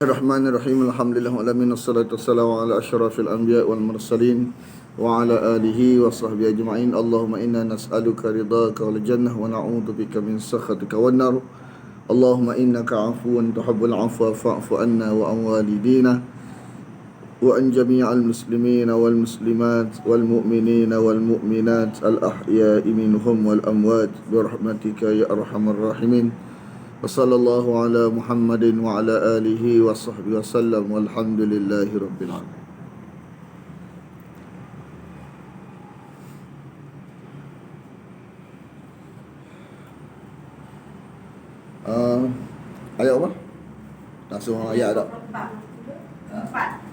Bismillahirrahmanirrahim. Alhamdulillahirabbil wassalatu wassalamu ala asyrafil anbiya wal mursalin wa ala alihi wa sahbihi ajma'in. Allahumma inna nas'aluka ridhaka wal jannah wa na'udzu bika min sakhatika wan nar. Allahumma innaka 'afuwun tuhibbul 'afwa fa'fu anna wa an walidina wa an jami'al muslimina wal muslimat wal mu'minina wal mu'minat al ahya'i minhum wal amwat bi rahmatika ya arhamar rahimin. Wassallallahu ala Muhammadin wa ala alihi wa sahbihi wasallam walhamdulillahi rabbil alamin. Ayat apa? Langsung ayat tak? Empat.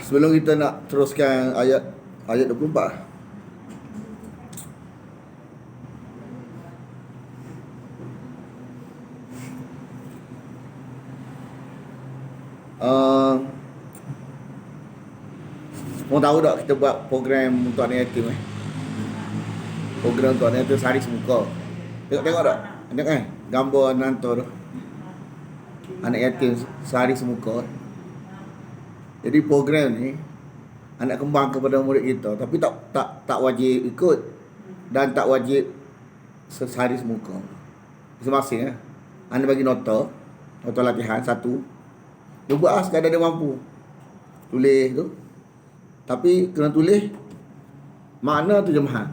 Sebelum kita nak teruskan ayat 24, Semua tahu tak kita buat program untuk anak yatim Program untuk anak yatim sehari semuka. Tengok tak? Ada kan? Gambar nantor tu. Anak yatim sehari semuka. Jadi program ni anak kembang kepada murid kita, tapi tak wajib ikut dan tak wajib sehari semuka. Masing-masing Anda bagi nota latihan satu. Dia buat sekadar dia mampu. Tulis tu. Tapi kena tulis makna terjemahan.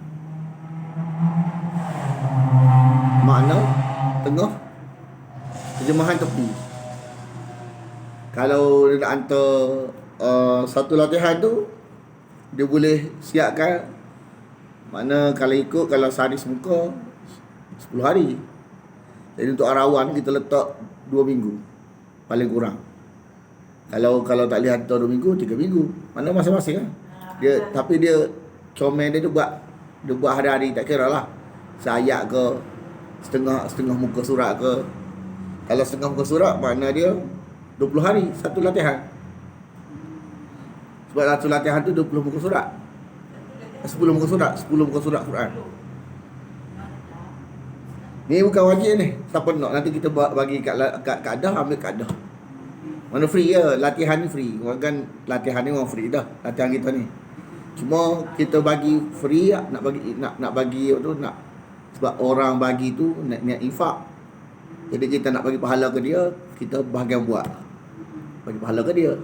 Makna tengah, terjemahan tepi. Kalau dia nak hantar satu latihan tu, dia boleh siapkan. Mana kalau ikut, kalau sehari semuka 10 hari. Jadi untuk arawan kita letak 2 minggu paling kurang. Kalau tak boleh hantar 2 minggu, 3 minggu. Mana masing-masing Tapi dia comel dia buat hari-hari, tak kira lah. Seayat ke, setengah muka surat ke. Kalau setengah muka surat, makna dia 20 hari satu latihan. Sebab satu latihan tu 20 muka surat. 10 muka surat Quran. Ni bukan wajib ni. Siapa nak nanti kita bagi kat Adah, ambil kat Adah. Mana free latihan ni free. Kan latihan ni memang free dah, latihan kita ni. Cuma kita bagi free, nak bagi tu nak, sebab orang bagi tu niat infak. Jadi kita nak bagi pahala ke dia, kita bahagian buat. Bagi pahala ke dia.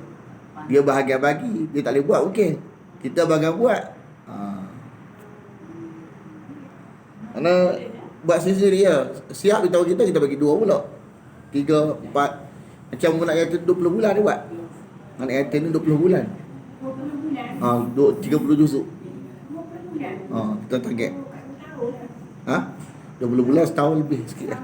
Dia bahagian bagi, dia tak boleh buat mungkin. Kita bahagian buat. Mana buat sendiri Siap beritahu kita bagi 2 pula. 3, 4. Macam anak yatim 20 bulan dia buat. Anak yatim ni 20 bulan. 20 bulan. 30 juzuk. 20 bulan. Kita target. 20 bulan setahun lebih sikit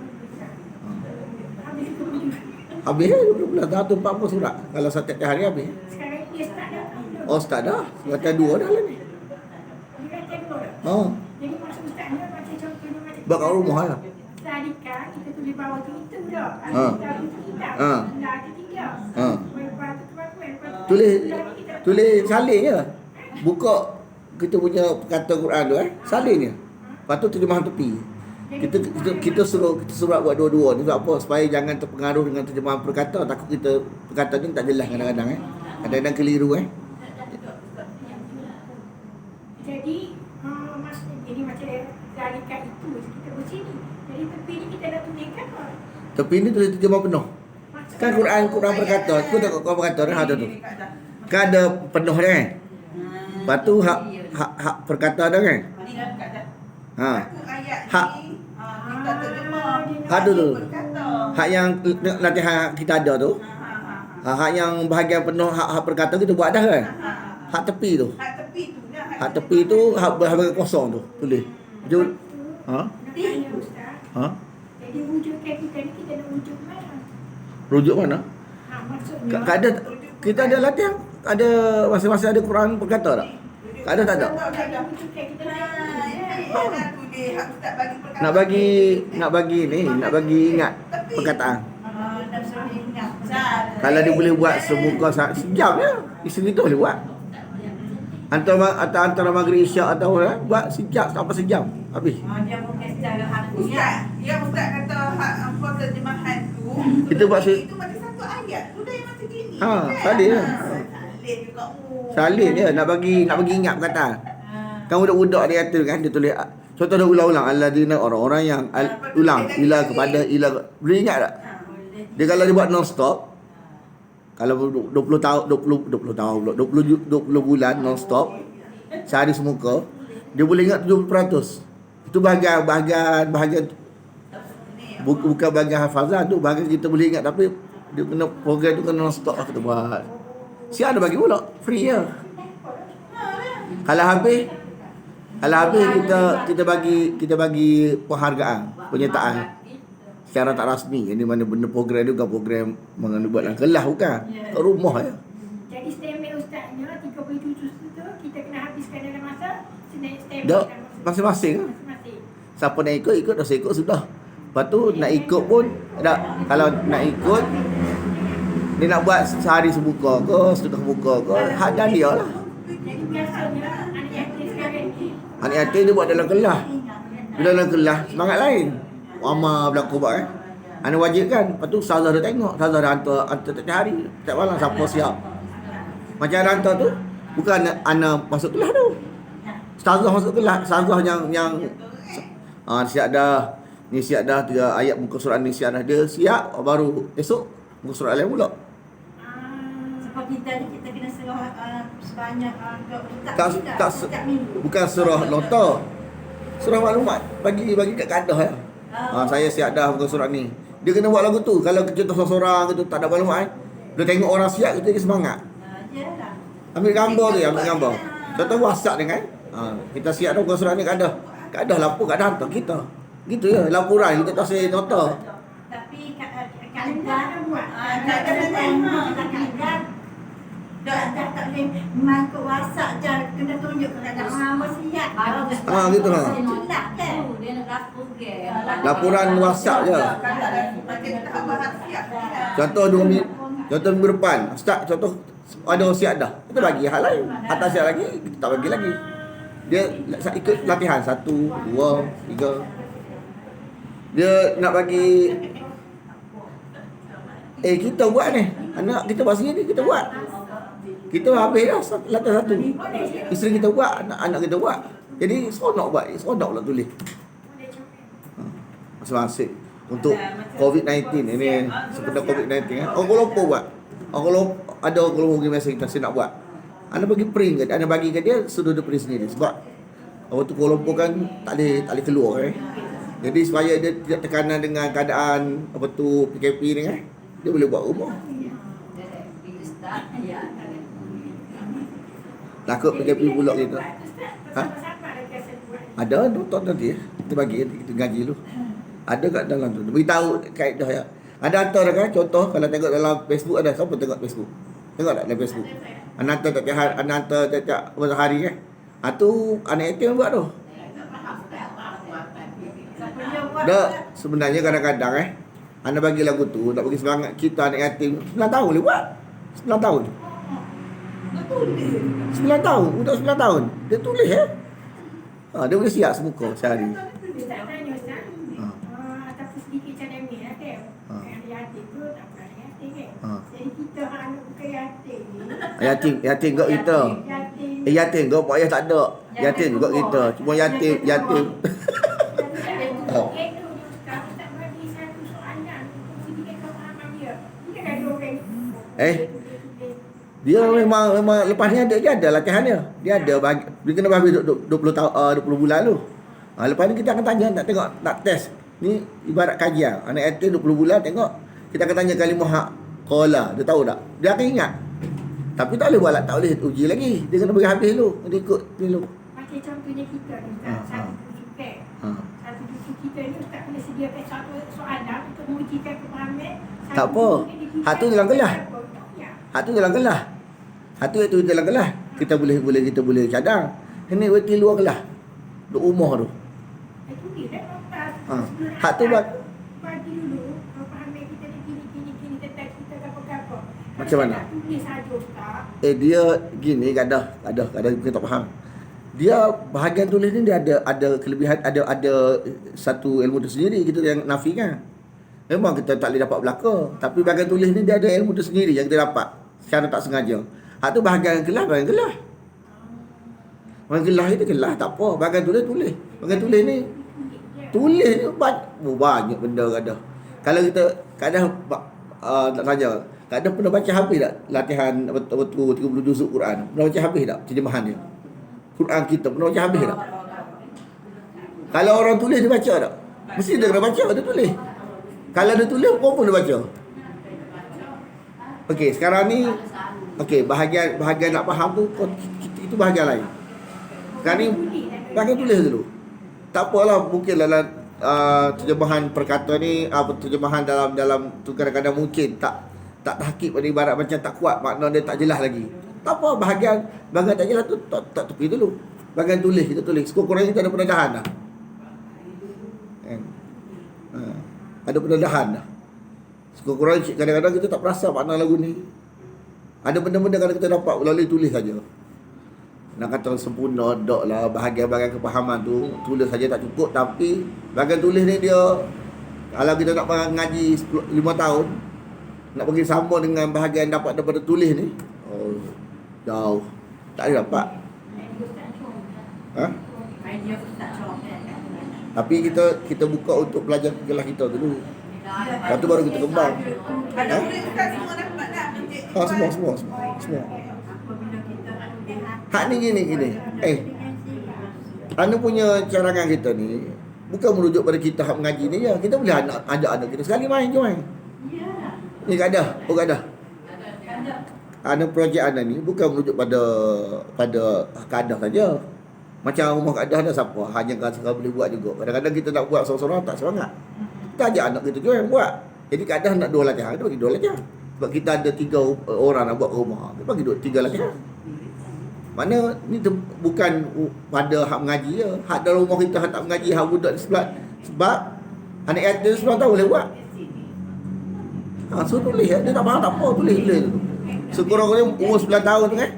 Habis 20 bulan. Dah tu 40 surat. Kalau setiap hari habis. Sekarang dia start dah. Start dah. Latihan 2 dah lah ni. Dia latihan 2 dah. Jadi maksud ustaz ni macam contohnya macam Buat kat rumah lah. Sadika kita tulis bawah tu itu dah. Kita kita. Dah ketiga. Lepas tu Tulis salin je. Buka kita punya kata Quran tu salin je. Lepas tu terjemahan tepi. Kita suruh buat dua-dua ni sebab apa? Supaya jangan terpengaruh dengan terjemahan perkata. Takut kita perkata ni tak jelas kadang-kadang kadang-kadang keliru Jadi jadi macam Sadika itu kita bersini. Jadi tepi ni kita dah tuliskan apa? Tepi ni tulis terjemah penuh. Kan Quran perkata. Aku tengok Quran perkata dah ada tu. Kan ada penuh dia kan. Lepas tu hak perkata dah kan. Hak ada tu. Hak yang latihan kita ada tu. Hak yang bahagian penuh hak perkata kita buat dah kan. Hak tepi tu. Hak tepi tu hak bahagian kosong tu tulis. Jadi Jadi wujudkan kita ni kita nak wujud mana? Rujuk mana? Maksudnya Kita ada latihan. Ada masing-masing ada Quran berkata tak? Ada tak ada? Nak bagi ni, nak bagi ingat perkataan. Kalau dia boleh buat semuka sejam je, isteri tu boleh buat. Antara maghrib isyak atau buat sejam sampai sejam habis. Dia bukan secara harfiah. Dia ustaz kata apa terjemahan tu. Kita buat itu macam satu ayat. Tu dah yang macam gini. Salin lah. Salin juga. Salin dia nak bagi ingat perkataan. Kan budak-budak dia kata kan, dia tulis contoh dia ulang-ulang alladzina, orang-orang yang ulang ila kepada ila. Boleh ingat tak? Dia kalau dia buat non stop, kalau 20 tahun 20 tahun pula 20 bulan non stop sehari semuka, dia boleh ingat 70%. Itu bahagian bukan bahagian hafazan tu, bahagian kita boleh ingat, tapi dia kena program tu kena non stop lah kita buat. Siapa ada bagi pula free je. Kalau habis kita bagi penghargaan, penyertaan secara tak rasmi. Ini mana benda program tu bukan program buat dalam kelas, bukan kat rumah je. Jadi statement ustaznya 37 tu kita kena habiskan dalam masa statement Dah masing-masing lah. masing-masing. Siapa nak ikut dah ikut sudah. Lepas tu nak ikut pun tak, kalau nak ikut dia nak buat sehari sebuka ke setengah buka ke, hak dan dia lah. Jadi biasanya anak yatim sekarang ni Anak yatim dia buat dalam kelas. Bila dalam kelas semangat lain. Mama berlaku buat Ana wajib kan. Lepas tu ustazah dia tengok, ustazah dah hantar tiap hari, tiap malam siapa siap. Macam ana hantar tu bukan ana masuk kelas tu. Ustazah masuk kelas, ustazah yang siap dah. Ni siap dah 3 ayat muka surat ni siap dah. Dia siap baru esok muka surat lain pula. Sebab kita ni kita kena serah sebanyak Tak bukan surah nota. Surah maklumat bagi kat kadah ya. Saya siap dah muka surat ni. Dia kena buat lagu tu. Kalau kita seorang gitu tak ada maklumat, dia tengok orang siap kita dia semangat. Yalah. Ambil gambar tu, ambil gambar. Contoh WhatsApp ni kan. Kita siap dah muka surat ni kadah. Kadah lapor kat hantar kita. Gitu ya, laporan kita tak saya nota. Tapi kalender buat. kadang-kadang dah tak boleh masuk WhatsApp je, kena tunjuk kepada orang siap. Gitu lah. Itulah kan. Dia nak lapor ke. Laporan WhatsApp je. Contoh 2 minggu, contoh minggu depan, start contoh ada orang siap dah. Kita bagi hal lain. Atas siap lagi, kita tak bagi lagi. Dia ikut latihan 1, 2, 3. Dia nak bagi kita buat ni. Anak kita buat sendiri, kita buat. Kita habis dah latihan 1. Isteri kita buat, anak kita buat. Jadi seronok buat, seronok lah tulis. Masing-masing. Untuk COVID-19 ini, sekedar COVID-19 kan. Orang Kuala Lumpur buat. Orang Kuala Lumpur, ada orang Kuala Lumpur pergi mesej kita, saya nak buat. Anda bagi print ke? Anda bagi ke dia, sudah dia print sendiri. Sebab waktu Kuala Lumpur kan tak boleh keluar kan. Jadi supaya dia tidak tekanan dengan keadaan apa tu PKP ni kan, dia boleh buat rumah. Takut PKP pula kita. Ada nonton nanti ya. Kita bagi, kita gaji dulu. Ada kat dalam tu. Dia beritahu kaedah ya. Ada hantar kan, contoh kalau tengok dalam Facebook ada, siapa tengok Facebook? Tengok tak dalam Facebook? Anak hantar tiap hari kan. Tu anak yatim buat tu. Dah sebenarnya kadang-kadang anda bagi lagu tu nak bagi semangat kita anak yatim 9 tahun boleh buat. 9 tahun. 9 tahun, budak 9 tahun. Dia tulis dia boleh siap semuka sehari. Ustaz tanya Ustaz. Ataupun sedikit cadangan yatim. Yang yatim tu tak pernah ada yatim kan. Jadi kita anak bukan yatim ni. Yatim kat kita. Yatim kau pak ayah tak ada. Yatim kat kita. Cuma yatim. Dia memang lepas ni ada latihan dia. Dia ada dia kena habis 20 tahun 20 bulan tu. Lepas ni kita akan tanya, nak tengok, nak test. Ni ibarat kajian. Anak yatim 20 bulan tengok. Kita akan tanya kalimah hak qala, dia tahu tak? Dia akan ingat. Tapi tak boleh buat, tak boleh uji lagi. Dia kena bagi habis dulu. Dia ikut dulu. Macam contohnya kita ni Ustaz, satu susukan. Satu susu kita ni Ustaz boleh sediakan satu soalan untuk mengujikan pemahaman. Tak apa. Hak tu dalam kelas. Hak tu dalam kelas. kita boleh cadang. Ini berarti luar kelas. Duk rumah tu. Itu dia lepas. Ha. Hak tu Bagi dulu, Bapak ambil kita ni gini, tetap kita apa-apa. Macam mana? Tak tulis saja tak. dia gini kadang kita tak faham. Dia bahagian tulis ni dia ada kelebihan, ada satu ilmu tersendiri kita yang nafikan. Memang kita tak boleh dapat belaka, tapi bahagian tulis ni dia ada ilmu tersendiri yang kita dapat secara tak sengaja. Hak tu bahagian kelas. Bahagian kelas itu kelas tak apa, bahagian tulis. Bahagian tulis ni banyak benda kadang. Kalau kita kadang nak tanya, kadang pernah baca habis tak latihan betul 30 juzuk Quran? Pernah baca habis tak terjemahan dia? Quran kita pernah baca habis tak? Kalau orang tulis dia baca tak? Mesti dia kena baca, dia tulis. Kalau dia tulis, kau pun dia baca. Okey, sekarang ni bahagian nak faham tu itu bahagian lain. Sekarang ni bahagian tulis dulu. Tak apalah, mungkin dalam terjemahan perkata ni, terjemahan dalam tu kadang-kadang mungkin tak tahqiq pada ibarat macam tak kuat, makna dia tak jelas lagi. Tak apa, bahagian tak jelas tu tak tepi dulu. Bahagian tulis kita tulis. Sekurang-kurangnya kita ada pendedahan dah. Kan? Ada pendedahan dah. Sekurang-kurangnya kadang-kadang kita tak perasan makna lagu ni. Ada benda-benda kalau kita dapat melalui tulis saja. Nak kata sempurna tak lah, bahagian-bahagian kepahaman tu tulis saja tak cukup, tapi bahagian tulis ni dia, kalau kita nak mengaji 5 tahun, nak pergi sama dengan bahagian dapat daripada tulis ni, jauh. Tak ada dapat. Ha? Tapi kita buka untuk pelajar kelas kita dulu. Lepas tu baru kita kembang. Ada murid ustaz semua dapat dah pencik. Semua. Hak ni gini. Anda punya carangan kita ni bukan merujuk pada kita hak mengaji ni je. Kita boleh ajak anak kita sekali main je main. Ni kaedah. Projek anda ni bukan merujuk pada kaedah saja. Macam rumah kaedah dah siapa hanya kan boleh buat juga. Kadang-kadang kita nak buat seorang-seorang tak semangat. Kita ajak anak kita juga yang buat. Jadi kaedah nak 2 latihan, kita bagi 2 latihan. Sebab kita ada 3 orang nak buat rumah, kita bagi 3 latihan. Mana ni bukan pada hak mengaji je. Hak dalam rumah kita hak tak mengaji, hak budak di sebelah. Sebab anak yatim 10 tahun boleh buat. So tulis dia tak faham tak apa, tulis tu. Sekurang-kurangnya umur 9 tahun tu kan.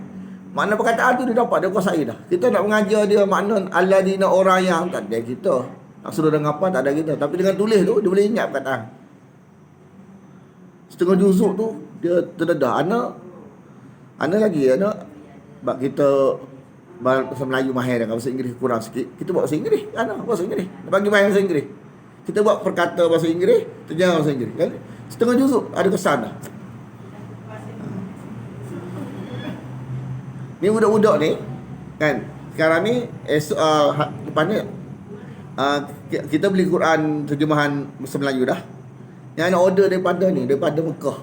Makna perkataan tu dia dapat, dia kuasai dah. Kita nak mengajar dia makna alladina orang yang tak ada kita. Nak suruh dengan apa tak ada kita. Tapi dengan tulis tu dia boleh ingat perkataan. Setengah juzuk tu dia terdedah. Anak lagi sebab kita bahasa Melayu mahir dengan bahasa Inggeris kurang sikit. Kita buat bahasa Inggeris. Bahasa Inggeris. Bagi mahir bahasa Inggeris. Kita buat perkata bahasa Inggeris, terjemah bahasa Inggeris. Kan? Setengah juzuk ada kesan dah. Ni budak-budak ni kan, sekarang ni lepas ni kita beli Quran terjemahan bahasa Melayu dah. Yang nak order daripada Mekah.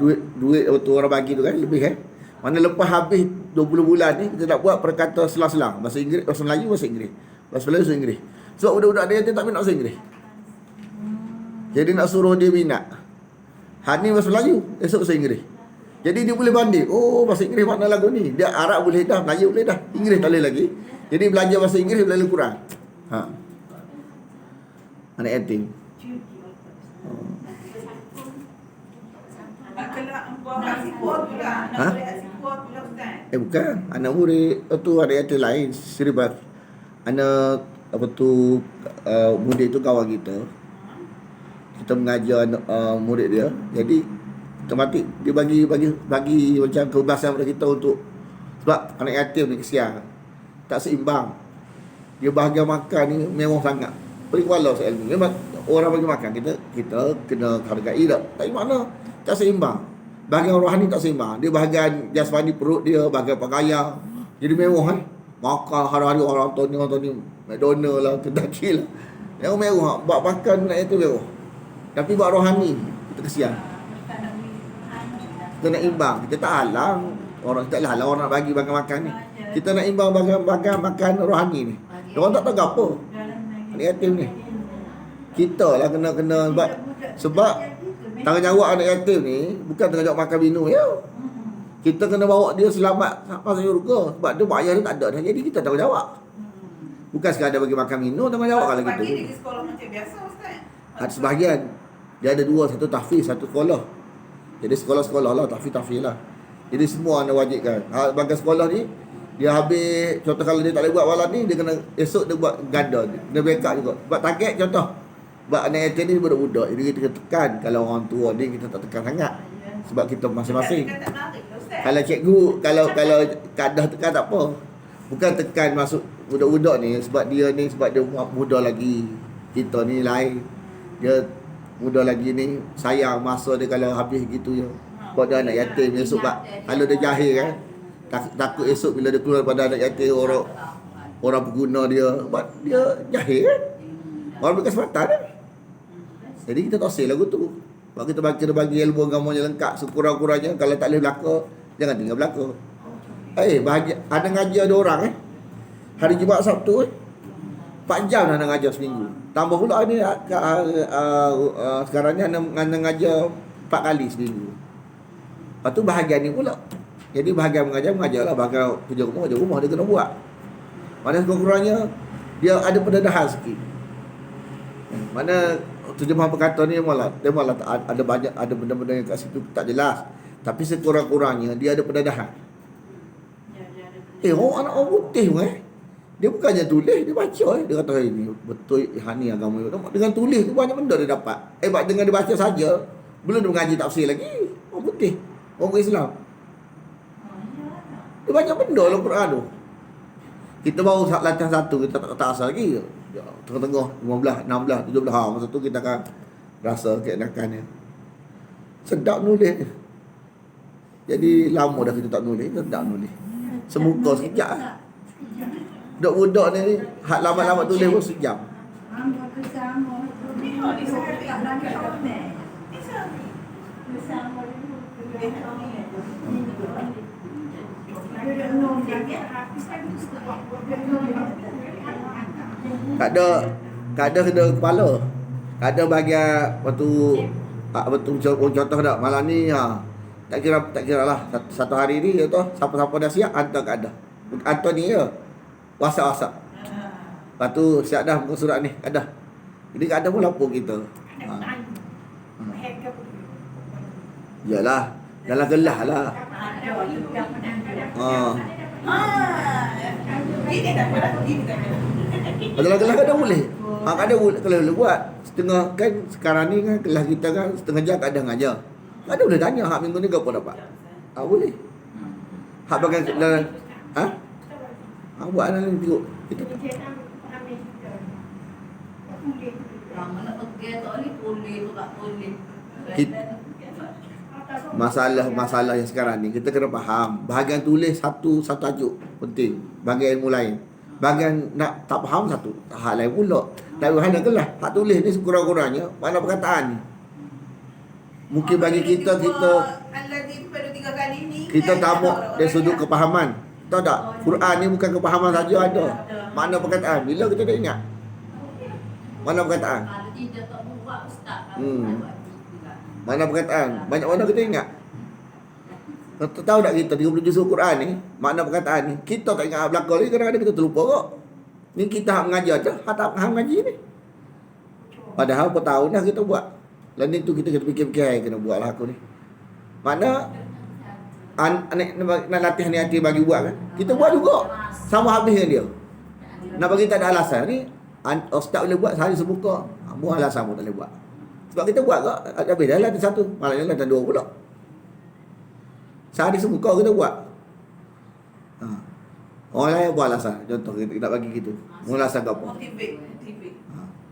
Duit waktu orang bagi tu kan lebih kan. Mana lepas habis 20 bulan ni kita nak buat perkata selang-selang bahasa Inggeris, bahasa Melayu, bahasa Inggeris. Bahasa Melayu, bahasa Inggeris. Sebab budak-budak dia tak minat bahasa Inggeris. Jadi nak suruh dia minat. Hari ni bahasa Melayu, esok bahasa Inggeris. Jadi dia boleh banding. Oh, bahasa Inggeris makna lagu ni. Dia Arab boleh dah, Melayu boleh dah, Inggeris tak boleh lagi. Jadi belajar bahasa Inggeris melalui Quran. Anak yatim. Bukan. Anak murid tu anak yatim lain. Seribat. Anak murid tu kawan kita. Kita mengajar murid dia. Jadi otomatik dia bagi macam kebebasan pada kita untuk, sebab anak yatim ni kesian, tak seimbang. Dia bahagian makan ni mewah sangat. Beri walau ilmu. Memang orang bagi makan kita kena hargai tak. Tapi mana tak seimbang. Bahagian rohani tak seimbang. Dia bahagian jasmani perut dia, bahagian pakaian. Jadi mewah kan. Makan hari-hari orang tu ni McDonald lah, Kentucky lah. Yang mewah. Buat makan nak itu mewah. Tapi buat rohani kita kesian. Kita nak imbang. Kita tak halang orang, kita halang orang nak bagi bahagian makan ni. Kita nak imbang bahagian makan rohani ni. Orang tak tahu apa anak yatim ni. Kita lah kena sebab tanggungjawab anak yatim ni bukan tanggungjawab makan minum ya. Kita kena bawa dia selamat sampai syurga. Sebab dia bayar dia tak ada dah. Jadi kita tanggungjawab. Bukan sekadar bagi makan minum, tanggungjawab kalau Pagi kita. pergi sekolah macam biasa Ustaz. Ada sebahagian. Dia ada dua, satu tahfiz, satu sekolah. Jadi sekolah-sekolah lah, tahfiz lah. Jadi semua anda wajibkan. Bagi sekolah ni, dia habis, contoh kalau dia tak boleh buat malam ni, dia kena, esok dia buat ganda. Dia backup juga. Buat target contoh. Sebab anak yatim ni budak-budak. Jadi kita tekan. Kalau orang tua ni, kita tak tekan sangat. Sebab kita masing-masing. Kan tak menarik lah, Ustaz. Kalau cikgu, kalau kadah tekan tak apa. Bukan tekan masuk budak-budak ni sebab dia muda lagi. Kita ni lain. Dia muda lagi ni, sayang masa dia kalau habis gitu je. Sebab dia anak yatim esok kalau dia jahil kan. Takut esok bila dia keluar pada anak yatim orang pengguna dia. Sebab dia jahil kan. Orang berkesempatan kan. Jadi kita tosil lagu tu. Sebab kita bagi ilmu agama yang lengkap sekurang-kurangnya. Kalau tak boleh belaka, jangan tinggal belaka. Bahagia, ada ngajar ada orang hari Jumaat Sabtu 4 jam dah nak ngajar seminggu. Tambah pula ni sekarang ni anda ngajar 4 kali seminggu. Lepas tu bahagian ni pula. Jadi bahagian mengajarlah. Bahagian kerja rumah dia kena buat. Mana sekurang-kurangnya dia ada pendedahan sikit. Mana terjemahan perkataan ni dia malah ada banyak, ada benda-benda yang kat situ tak jelas. Tapi sekurang-kurangnya dia ada pendedahan. Anak orang putih dia bukannya tulis, dia baca dia kata ini betul ni agama dengan tulis tu banyak benda dia dapat. Dengan dia baca saja belum dia mengaji tafsir lagi. Orang putih, orang Islam. Dia banyak benda dalam Quran tu. Kita baru latihan satu, kita tak asal lagi. Tengah-tengah 15, 16, 17 masa tu kita akan rasa keenakannya. Sedap nulis ni. Jadi lama dah kita tak nulis, sedap nulis. Semuka sekejap lah. Budak-budak ni lama-lama tulis pun sejam. Tak ada kena kepala. Tak ada bahagian waktu contoh tak malam ni tak kira lah satu hari ni tu siapa-siapa dah siap hantar kat dah. Hantar ni je. WhatsApp. Lepas tu siap dah muka surat ni, ada. Jadi kat ada pun lapor kita. Yalah, dalam gelah lah. Ini tak apa. Dalam kelas kadang boleh. Kadang boleh kalau boleh buat. Setengah kan sekarang ni kan kelas kita kan setengah jam kadang ajar. Kadang boleh tanya hak minggu ni apa dapat. Boleh. Hak bagian dalam buat dalam tengok. Kita Mana pergi tak boleh tu tak boleh. masalah yang sekarang ni kita kena faham. Bahagian tulis satu tajuk penting. Bahagian ilmu lain. Bahagian nak tak faham satu hal lain pula. Tapi hal kelas hak tulis ni sekurang-kurangnya mana perkataan ni. Mungkin bagi kita tamak dari sudut kepahaman. Tahu tak? Quran ni bukan kepahaman saja ada. Mana perkataan? Bila kita dah ingat? Mana perkataan? Kalau tidak tak buat ustaz. Mana perkataan? Banyak mana kita ingat? Tahu tak kita 30 juzuk Quran ni, makna perkataan ni, kita tak ingat belakang lagi, kadang-kadang kita terlupa kok. Ni kita hak mengajar je, hak tak faham mengaji ni. Padahal per tahun dah kita buat. Lain tu kita fikir-fikir kena buat lah aku ni. Makna nak latih ni hati bagi buat kan. Kita buat juga. Sama habis dengan dia. Nak bagi tak ada alasan ni, ustaz boleh buat sehari sebuka. Buat alasan pun tak boleh buat. Sebab kita buat kok, habis dah latih satu, malangnya latih dua pula. Sehari sebuka kita buat. Orang lain buat alasan. Contoh kita nak bagi gitu. Mau alasan ke apa? Motivate.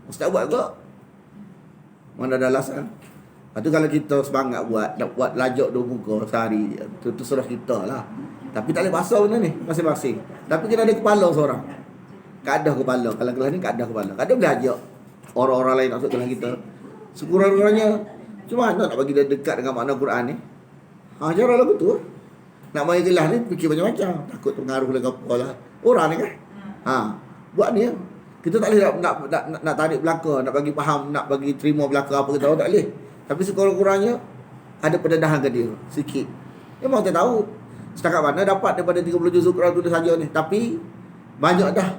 Ustaz buat kok. Mana ada alasan. Lepas tu kalau kita semangat nak buat lajak 2 muka sehari, tu terserah kita lah. Tapi tak boleh pasal benda ni, masing-masing. Tapi kita ada kepala seorang. Kadah kepala. Kalau kelas ni kadah kepala. Kadah boleh ajak orang-orang lain masuk kelas kita. Sekurang-kurangnya, cuma nak bagi dia dekat dengan makna Quran ni. Cara lagu tu. Nak main kelas ni fikir macam-macam. Takut pengaruh lagi apa lah. Orang ni kan. Buat ni. Kita tak boleh nak tarik belakang, nak bagi faham, nak bagi terima belakang apa kita tahu tak boleh. Tapi sekurang-kurangnya ada pendedahan ke dia sikit. Memang kita tahu Setakat mana dapat daripada 30 juzuk Quran tulis saja ni. Tapi banyak dah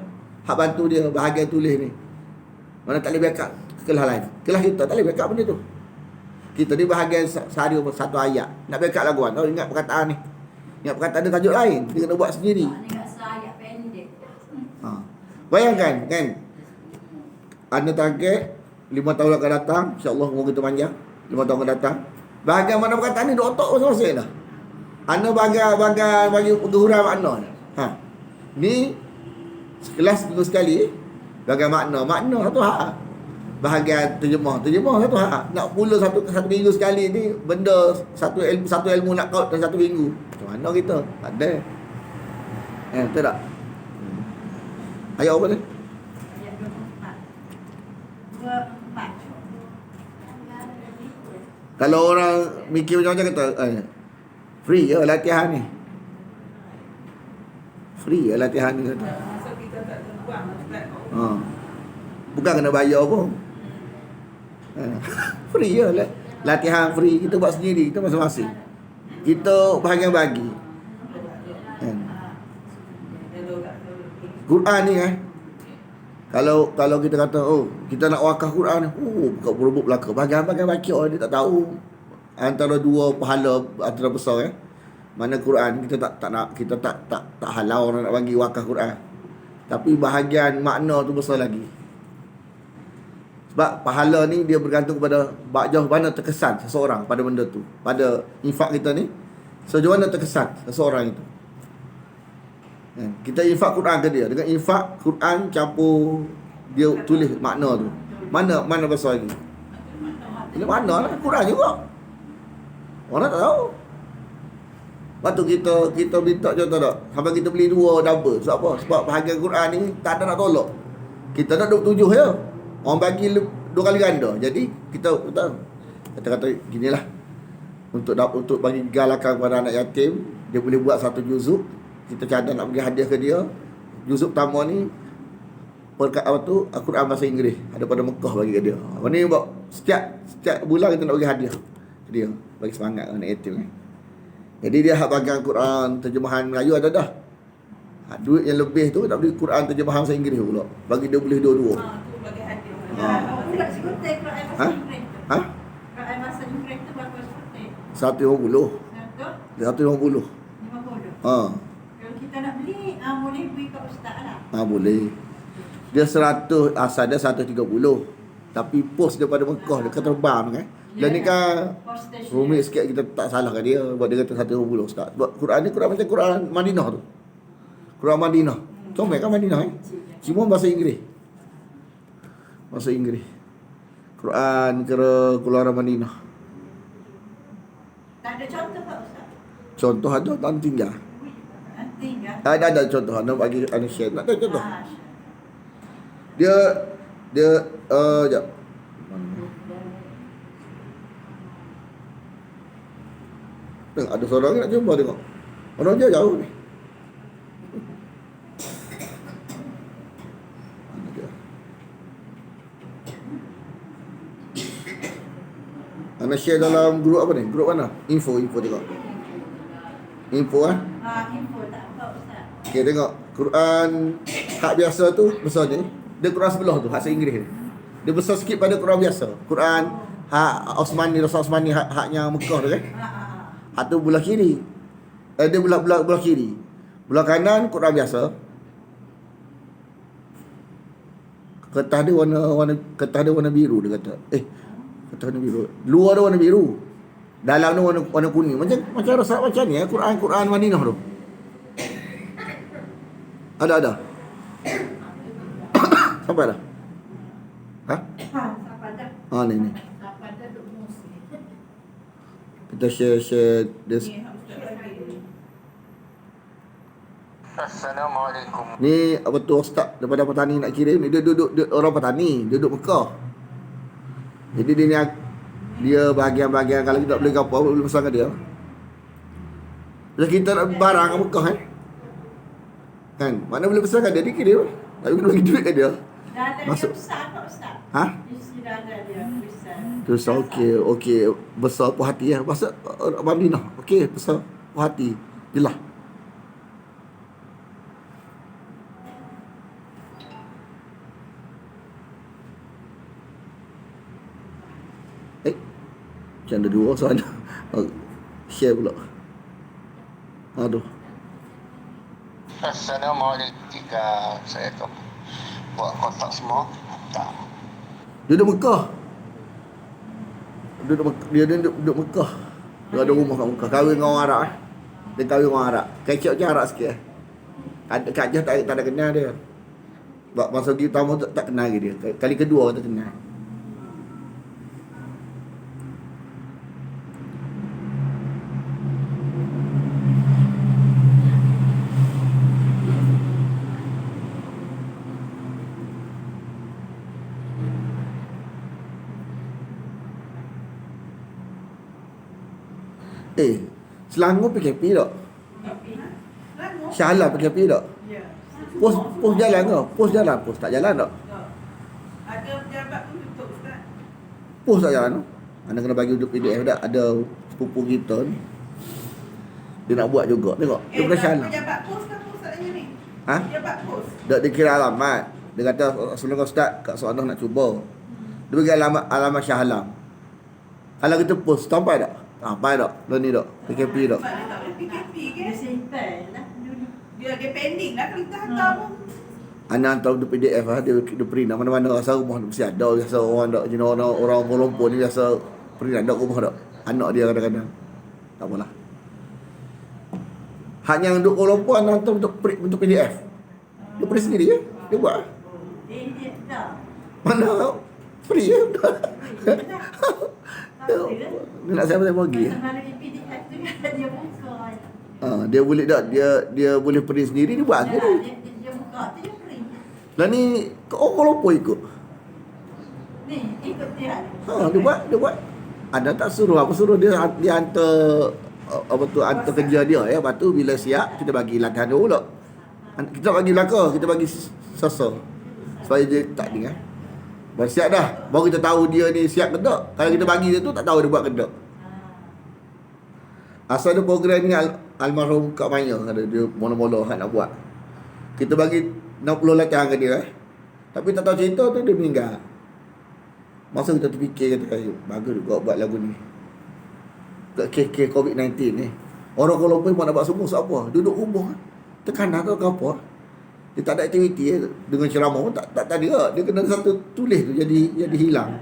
hak bantu dia bahagian tulis ni. Mana tak boleh backup kelas lain. Kelas kita tak boleh backup benda tu. Kita ni bahagian sehari satu ayat. Nak backup laguan. Tahu ingat perkataan ni. Ingat perkataan dia tajuk lain. Dia kena buat sendiri. Ni kat sayap pendek. Bayangkan kan. Anda target 5 tahun akan datang, insya-Allah umur kita panjang. 5 tahun akan datang. Bahagian mana perkataan ni duk otak masing-masing dah. Anda bagi penguhuran makna ni. Ni sekelas minggu sekali bahagian makna satu hak. Bahagian terjemah satu hak. Nak pula satu minggu sekali ni benda satu ilmu nak kau dalam satu minggu. Macam mana kita? Tak ada. Betul tak? Ayat apa ni? Ayat 24. Kalau orang mikir macam-macam kata free je latihan ni. Free je latihan ni kata. So kita tak terbuang Ustaz. Bukan kena bayar pun. Free je latihan free. Kita buat sendiri. Kita masing-masing. Kita bahagian-bagi. Quran ni kalau kita kata kita nak wakaf Quran buka berebut belaka. Bahagian-bahagian baca dia tak tahu. Antara dua pahala antara besar mana Quran kita tak nak, kita tak halau orang nak bagi wakaf Quran. Tapi bahagian makna tu besar lagi. Sebab pahala ni dia bergantung kepada jauh mana terkesan seseorang pada benda tu. Pada infak kita ni sejauh mana terkesan seseorang itu. Kita infak Quran ke dia. Dengan infak Quran campur dia tulis makna tu. Mana besar lagi? Ini mana lah Quran juga. Orang tak tahu. Lepas tu kita minta contoh tak. Sampai kita beli 2 double. Sebab apa? Sebab bahagian Quran ni tak ada nak tolak. Kita nak 27 je. Orang bagi 2 kali ganda. Jadi kita kata ginilah. Untuk bagi galakan kepada anak yatim, dia boleh buat 1 juzuk. Kita cadang nak bagi hadiah ke dia. Juzuk pertama ni Al-Quran bahasa Inggeris daripada Mekah bagi ke dia. Ni buat setiap bulan kita nak bagi hadiah ke dia, bagi semangat anak yatim ni. Jadi dia hak bagian Quran terjemahan Melayu ada dah. Duit yang lebih tu nak beli Quran terjemahan bahasa Inggeris pula. Bagi dia boleh dua-dua. Tu bagi hadiah. Pula sekutai Quran bahasa Inggeris tu. Quran bahasa Inggeris tu berapa sekutai? 150. 150. 50. Kalau kita nak beli, boleh beri kat ustaz lah. Boleh. Dia 100, asal dia 130. Tapi pos daripada Mekah dia terbang kan. Dan ni kan rumit sikit, kita tak salahkan dia. Buat dia kata 150 ustaz. Buat Quran ni Quran macam Quran Madinah tu. Quran Madinah. Comel kan Madinah Cuma bahasa Inggeris. Bahasa Inggeris. Quran kira keluaran Madinah. Tak ada contoh tak ustaz? Contoh ada tak tinggal. Tinggal. Ada contoh. Anda bagi anda share. Nak tahu contoh? Dia jap. Tengok ada seorang nak jumpa tengok. Orang jauh ni. Mana dia? Anda share dalam grup apa ni? Grup mana? Info tengok. Info Info tak apa ustaz. Okey tengok. Quran hak biasa tu besar ni. Dia Quran sebelah tu bahasa Inggeris ni. Dia besar sikit pada Quran biasa. Quran hak Osmani, Rasul Osmani haknya Mekah tu kan. Hak tu belah kiri. Dia belah kiri. Belah kanan Quran biasa. Kertas dia warna biru dia kata. Kertas warna biru. Luar dia warna biru. Dalam dia warna kuning. Macam rasa macam ni Quran Madinah tu. Ada. Sampai dah. Sampai dah. Ni. Sampai dah duk musik. Kita share this. Ni hak Ustaz bagi. Assalamualaikum. Ni apa tu ustaz daripada petani nak kirim ni. Dia duduk orang petani, dia duduk Mekah. Jadi dia bahagian-bahagian kalau kita tak boleh apa boleh pesan ke dia. Bila kita nak barang kat Mekah kan. Mana boleh pesan kat dia kirim. Tapi kena bagi duit kat dia. Dah ada Masuk. dia besar tak ustaz? Isi dah ada dia besar. Terus okey besar puas hati Pasal Madinah. Okey besar puas hati. Jelas. Macam ada dua soalan. Share pula. Aduh. Assalamualaikum. Saya tu buat kontak semua. Tak. Dia duduk Mekah. Dia duduk Mekah. Dia ada rumah kat Mekah. Kahwin dengan orang Arab Dia kahwin dengan orang Arab. Kecik je Arab sikit Kak Jah tak ada kenal dia. Masa pergi pertama tak kenal lagi dia. Kali kedua kita kenal. Selangor PKP tak? Shah Alam PKP tak? Ya. Pos jalan ke? Pos jalan? Pos tak jalan tak? Tak. Ada pejabat pun tutup Ustaz. Pos tak jalan tu? Anda kena bagi duduk PDF tak? Ada sepupu kita ni, dia nak buat juga. Tengok, dia pernah Shah Alam. Pejabat pos kan Ustaznya ni? Ha? Pejabat pos. Dia kira alamat. Dia kata, Assalamualaikum Ustaz, Kak Soanah nak cuba. Dia bagi alamat Shah Alam. Kalau kita post, sampai tak? Sampai tak? Dah ni tak? PKP tak? Sebab dia tak boleh PKP Dia kan? simpan lah dulu. Dia pending lah kalau kita hantar pun. Anak hantar untuk PDF lah. Dia print lah. Mana-mana rasa rumah mesti ada. Biasa orang tak. Jenis orang Kuala Lumpur ni biasa print ada rumah tak. Anak dia kadang-kadang. Tak apalah. Hak yang duduk Kuala Lumpur anak hantar untuk PDF. Dia print sendiri je. Dia buat lah. Dia tak. Mana free je. Dia nak siapa bagi. Mana PDF tu kan dia buka. Dia boleh tak? Dia boleh print sendiri. Dia buat ke? Dia buka tu dia print. Dan ni orang Kuala Lumpur ikut. Ni ikut dia. Dia buat. Ada tak suruh apa, suruh dia hantar apa tu, hantar kerja dia ya. Lepas tu bila siap kita bagi latihan dulu pula. Kita bagi belakang, kita bagi sasa. Supaya dia tak ni kan. Dah siap dah. Baru kita tahu dia ni siap ke tak. Kalau kita bagi dia tu tak tahu dia buat ke tak. Asal ada program ni almarhum Kak Maya ada dia mula-mula nak buat. Kita bagi 60 latihan ke dia Tapi tak tahu cerita tu dia meninggal. Masa kita terfikir kata bagus juga buat lagu ni. Kat KK COVID-19 ni. Orang Kuala Lumpur nak buat semua apa? Duduk rumah. Tekanan ke apa? Dia tak ada aktiviti dengan ceramah pun tak ada. Dia kena satu tulis tu jadi hilang.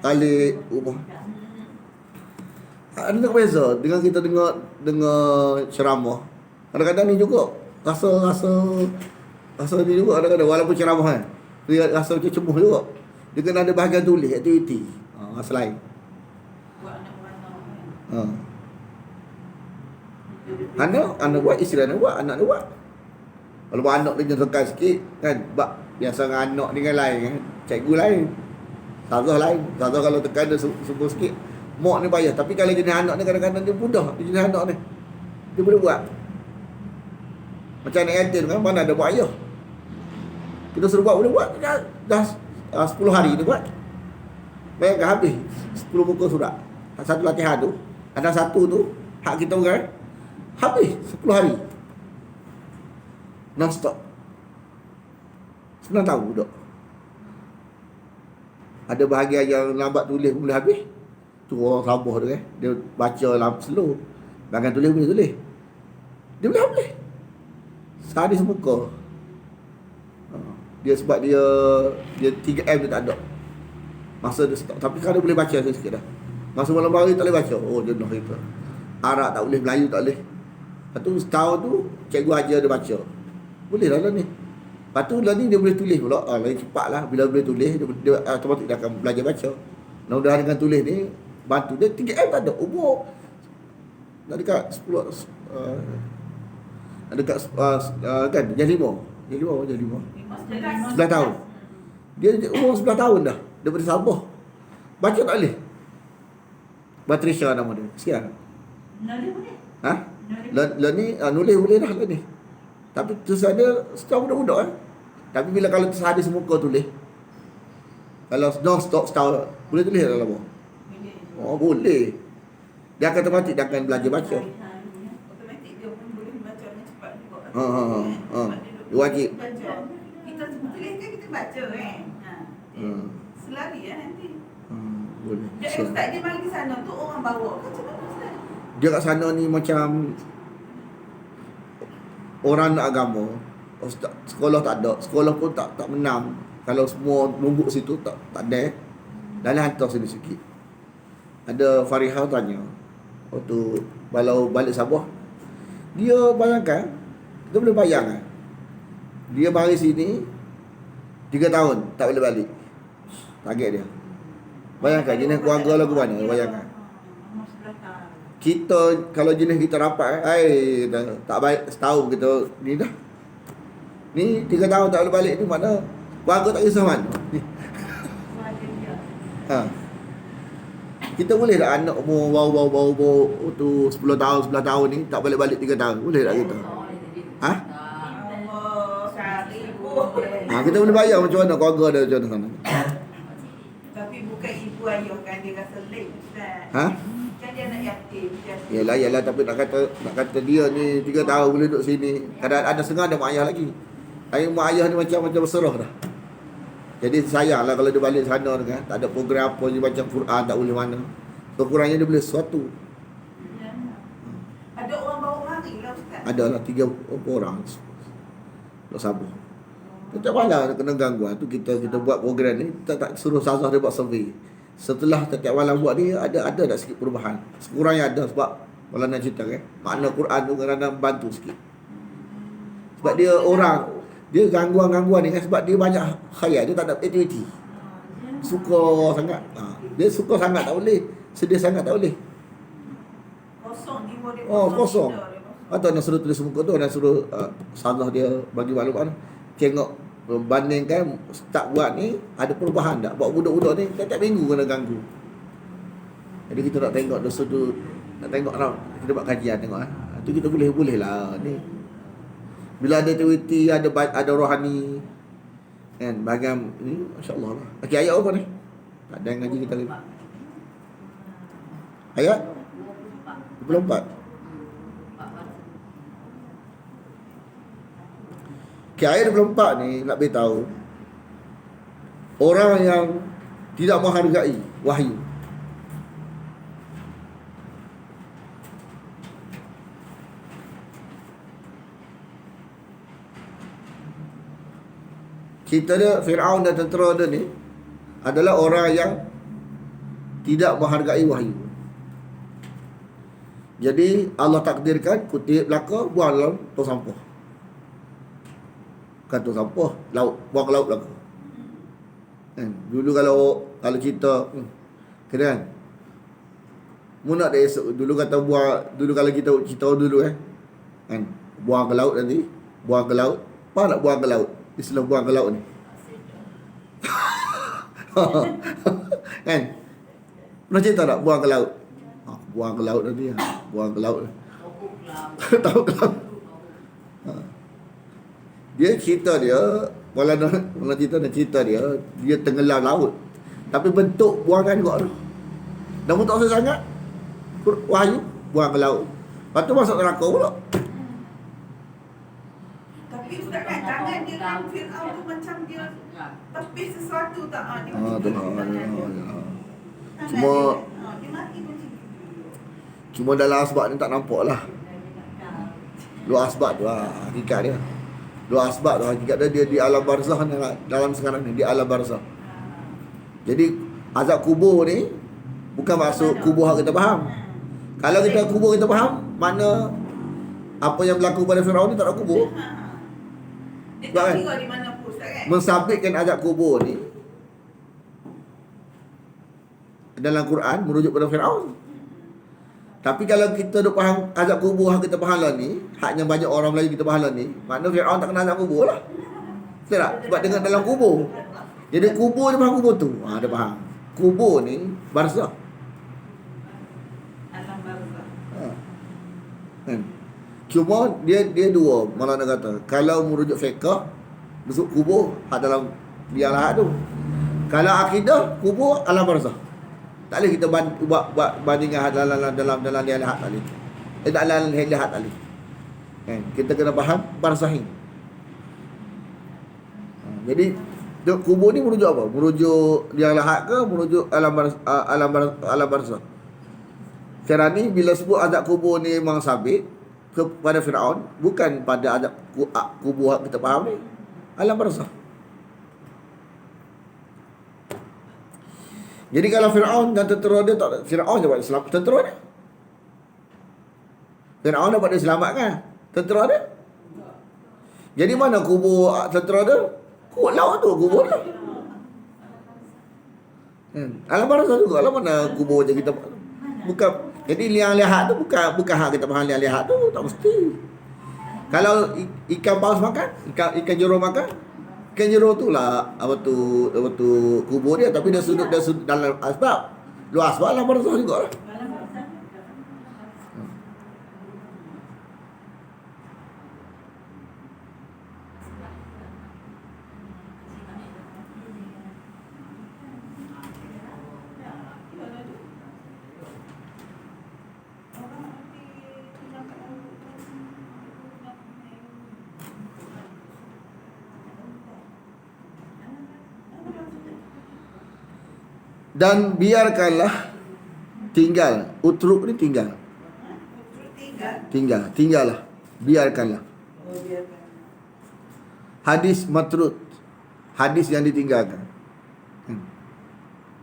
Kali rumah. Ada tak beza dengan kita dengar ceramah. Kadang-kadang ni juga rasa ni juga kadang-kadang walaupun ceramah kan. Dia rasa macam cemuh juga. Dia kena ada bahagian tulis aktiviti. Rasa lain. Buat anak-anak. Anak buat, isteri anak buat, anak dia buat. Kalau anak dia tekan sikit kan, biasa dengan anak dengan lain kan. Cikgu lain. Sarah lain. Sarah kalau tekan dia semua sikit. Mak ni payah. Tapi kalau jenis anak ni kadang-kadang dia mudah. Dia jenis anak ni. Dia boleh buat. Macam anak yatim kan, mana ada buat ayah. Kita suruh buat, boleh buat. Dah 10 hari dia buat. Bayangkan habis 10 muka surat. Satu latihan tu. Ada satu tu, hak kita orang. Habis 10 hari. Non-stop. 9 tahun duduk. Ada bahagian yang lambat tulis pun boleh habis. Tu orang sabar tu kan. Dia baca slow. Bahagian tulis boleh tulis. Dia boleh habis. Sehari semuka. Dia sebab dia 3M dia tak ada. Masa dia stop. Tapi kalau dia boleh baca sikit dah. Masa malam hari tak boleh baca. Oh dia nak kita. Arab tak boleh, Melayu tak boleh. Lepas tu setahun tu cikgu ajar dia baca. Boleh lah ni. Lepas tu lah ni dia boleh tulis pula. Lagi cepat lah. Bila boleh tulis dia automatik dia akan belajar baca. Mudah-mudahan dengan tulis ni bantu dia. 3M tak ada. Umur nak dekat 10 nak dekat kan jadi 5. Jadi 5. 11 tahun. Dia umur 11 tahun dah. Daripada Sabah. Baca tak boleh. Batrisha nama dia. Sekian. Nulis boleh. Ha? Lah ni nulis boleh dah lah ni. Tapi tulisan dia setahun budak-budak kan. Tapi bila kalau sehari semuka tulis. Kalau non-stop setahun boleh tulis tak lama? Boleh. Oh boleh. Dia akan otomatik dia akan belajar baca. Automatik dia Wajib. Baca. Kita tulis kan kita baca kan. Selari nanti. Boleh. Dia ustaz dia bagi sana tu orang bawa kan macam mana ustaz? Dia kat sana ni macam orang nak agama. Ustaz, sekolah tak ada. Sekolah pun tak menang. Kalau semua numbuk situ tak ada. Dan hantar sini sikit. Ada Farihah tanya waktu kalau balik Sabah, dia bayangkan, kita boleh bayang kan, dia mari sini 3 tahun tak boleh balik. Target dia. Bayangkan jenis keluarga lagu mana. Bayangkan kita kalau jenis kita rapat tak baik setahun kita ni dah. Ni 3 tahun tak boleh balik ni mana keluarga tak kisah mana. Kita boleh tak anak umur bau tu 10 tahun 11 tahun ni tak boleh balik 3 tahun. Boleh tak kita? Allah seribu. Kita boleh bayar macam mana keluarga dia macam mana sana. Tapi bukan ibu ayah kan dia rasa late ustaz. Kan dia anak yatim. Yalah tapi nak kata dia ni 3 tahun boleh duduk sini. Kadang ada setengah ada mak ayah lagi. Mak ayah ni macam berserah dah. Jadi sayanglah kalau dia balik sana kan, tak ada program apa je baca Quran tak boleh mana. Kekurangnya dia boleh sesuatu. Ada orang bawa mari lah ustaz. Adalah 3 orang. Tak sabar. Tak malam kena gangguan tu kita buat program ni, kita tak suruh Sazah dia buat survey. Setelah setiap malam buat ni ada tak sikit perubahan. Sekurangnya ada sebab kalau nak cerita kan, makna Quran tu kadang-kadang bantu sikit. Sebab dia orang dia gangguan-gangguan ni kan sebab dia banyak khayal, dia tak ada aktiviti. Suka sangat. Dia suka sangat tak boleh, sedih sangat tak boleh. Kosong jiwa dia. Kosong. Jiwa dia. Atau nak suruh tulis muka tu, nak suruh Sazah dia bagi maklumat. Tengok bandingkan start buat ni ada perubahan tak. Buat budak-budak ni setiap minggu kena ganggu. Jadi kita nak tengok dosa tu, nak tengok kita buat kajian tengok tu kita boleh lah ni. Bila ada aktiviti, ada rohani kan, bahagian ni masya-Allah lah. Okey, ayat apa ni? Tak ada ngaji kita ni. Ayat 24. Okey, ayat 24 ni nak beritahu orang yang tidak menghargai wahyu. Kita dia Firaun dan tentera dia ni adalah orang yang tidak menghargai wahyu. Jadi Allah takdirkan kutip belaka buang dalam tong sampah. Bukan tong sampah, laut, buang ke laut belaka. Kan? Dulu kalau cerita kan. Mu nak dia esok dulu kata buang, dulu kalau kita cerita dulu kan. Buang ke laut nanti, buang ke laut. Apa nak buang ke laut? Istilah buang ke laut ni. Kan? Pernah cerita tak buang ke laut? Buang ke laut nanti. Buang ke laut. Tahu ke laut. Dia cerita dia, walau cerita dia tenggelam laut. Tapi bentuk buangan kau tu. Namun tak usah sangat. Wahyu buang ke laut. Lepas tu masuk neraka pula. Tapi ustaz kan tangan dia kan Firaun tu macam dia tepis sesuatu tak dia tu Cuma Cuma dia mati macam tu. Cuma dalam asbab ni tak nampak lah. Dua asbab tu lah hakikat dia. Dua asbab tu hakikat dia di alam barzah ni, dalam sekarang ni di alam barzah. Jadi azab kubur ni bukan masuk kubur yang kita faham. Kalau kita kubur kita faham, mana apa yang berlaku pada Firaun ni tak ada kubur. Dia tak kira di mana pun ustaz kan. Mensabitkan azab kubur ni dalam Quran merujuk pada Firaun. Tapi kalau kita duk faham azab kubur yang kita faham lah ni, haknya banyak orang Melayu kita faham lah ni, makna Firaun tak kena azab kubur lah. Betul tak? Sebab dengan dalam kubur. Jadi kubur dia faham kubur tu. Dia faham. Kubur ni barzah. Alam barzah. Kan? Cuma dia dua, Maulana kata, kalau merujuk fiqh masuk kubur hak dalam biar lahat tu. Kalau akidah kubur alam barzah. Tak boleh kita buat bandingan dalam dia lahat tadi. Dalam dia lahat tadi. Kan? Kita kena faham barzahi. Jadi kubur ni merujuk apa? Merujuk liang lahat ke merujuk alam barzah? Sekarang ni bila sebut azab kubur ni memang sabit kepada Firaun, bukan pada azab kubur kita faham ni, alam barzah. Jadi kalau Firaun dan tentera dia tak, Firaun dapat selamat tentera dia. Firaun dapat dia selamatkan tentera dia. Jadi mana kubur tentera dia? Kuat laut tu kubur dia. Alam barzah juga lah, mana kubur je kita bukan. Jadi liang lihat tu bukan hak kita faham liang lihat tu, tak mesti. Kalau ikan paus makan, ikan jeruk makan, ikan jeruk tu lah apa tu kubur dia, tapi dia sudut dalam asbab. Luar asbab alam barzah juga lah. Dan biarkanlah tinggal. Utruk ni tinggal. Tinggallah. Biarkanlah. Hadis matrud. Hadis yang ditinggalkan.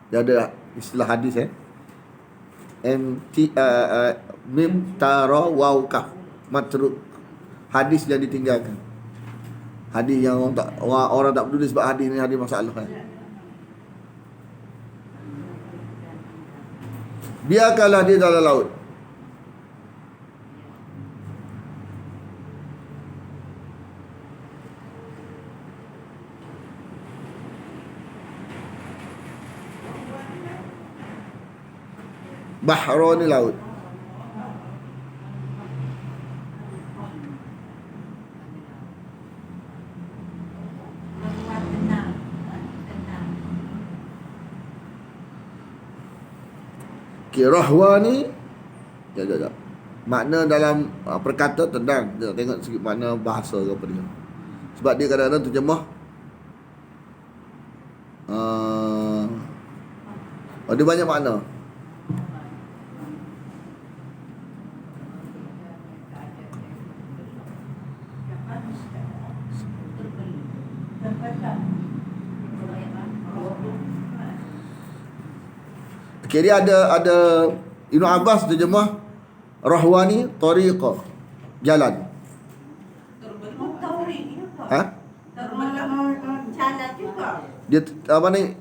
Dia ada istilah hadis mim tara waw kaf. Matrud. Hadis yang ditinggalkan. Hadis yang orang tak peduli sebab hadis ni hadis masalah biarkanlah dia dalam laut. Bahra ni laut. Rahwa ni jap. Makna dalam perkata tenang. Kita tengok sikit makna bahasa ke apa dia. Sebab dia kadang-kadang terjemah dia banyak makna. Okay, dia ada Ibn Abbas terjemah rahwani tariqah, jalan. Ha? Jalan juga. Dia apa ni?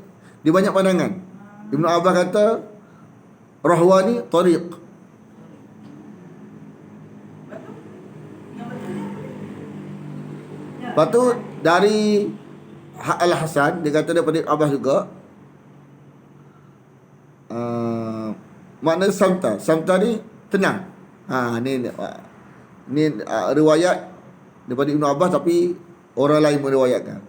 Dia banyak pandangan. Ibn Abbas kata rahwani tariq. Lepas tu dari Al-Hasan dia kata daripada Ibn Abbas juga makna samta ni tenang. Ni riwayat daripada Ibn Abbas tapi orang lain meriwayatkan.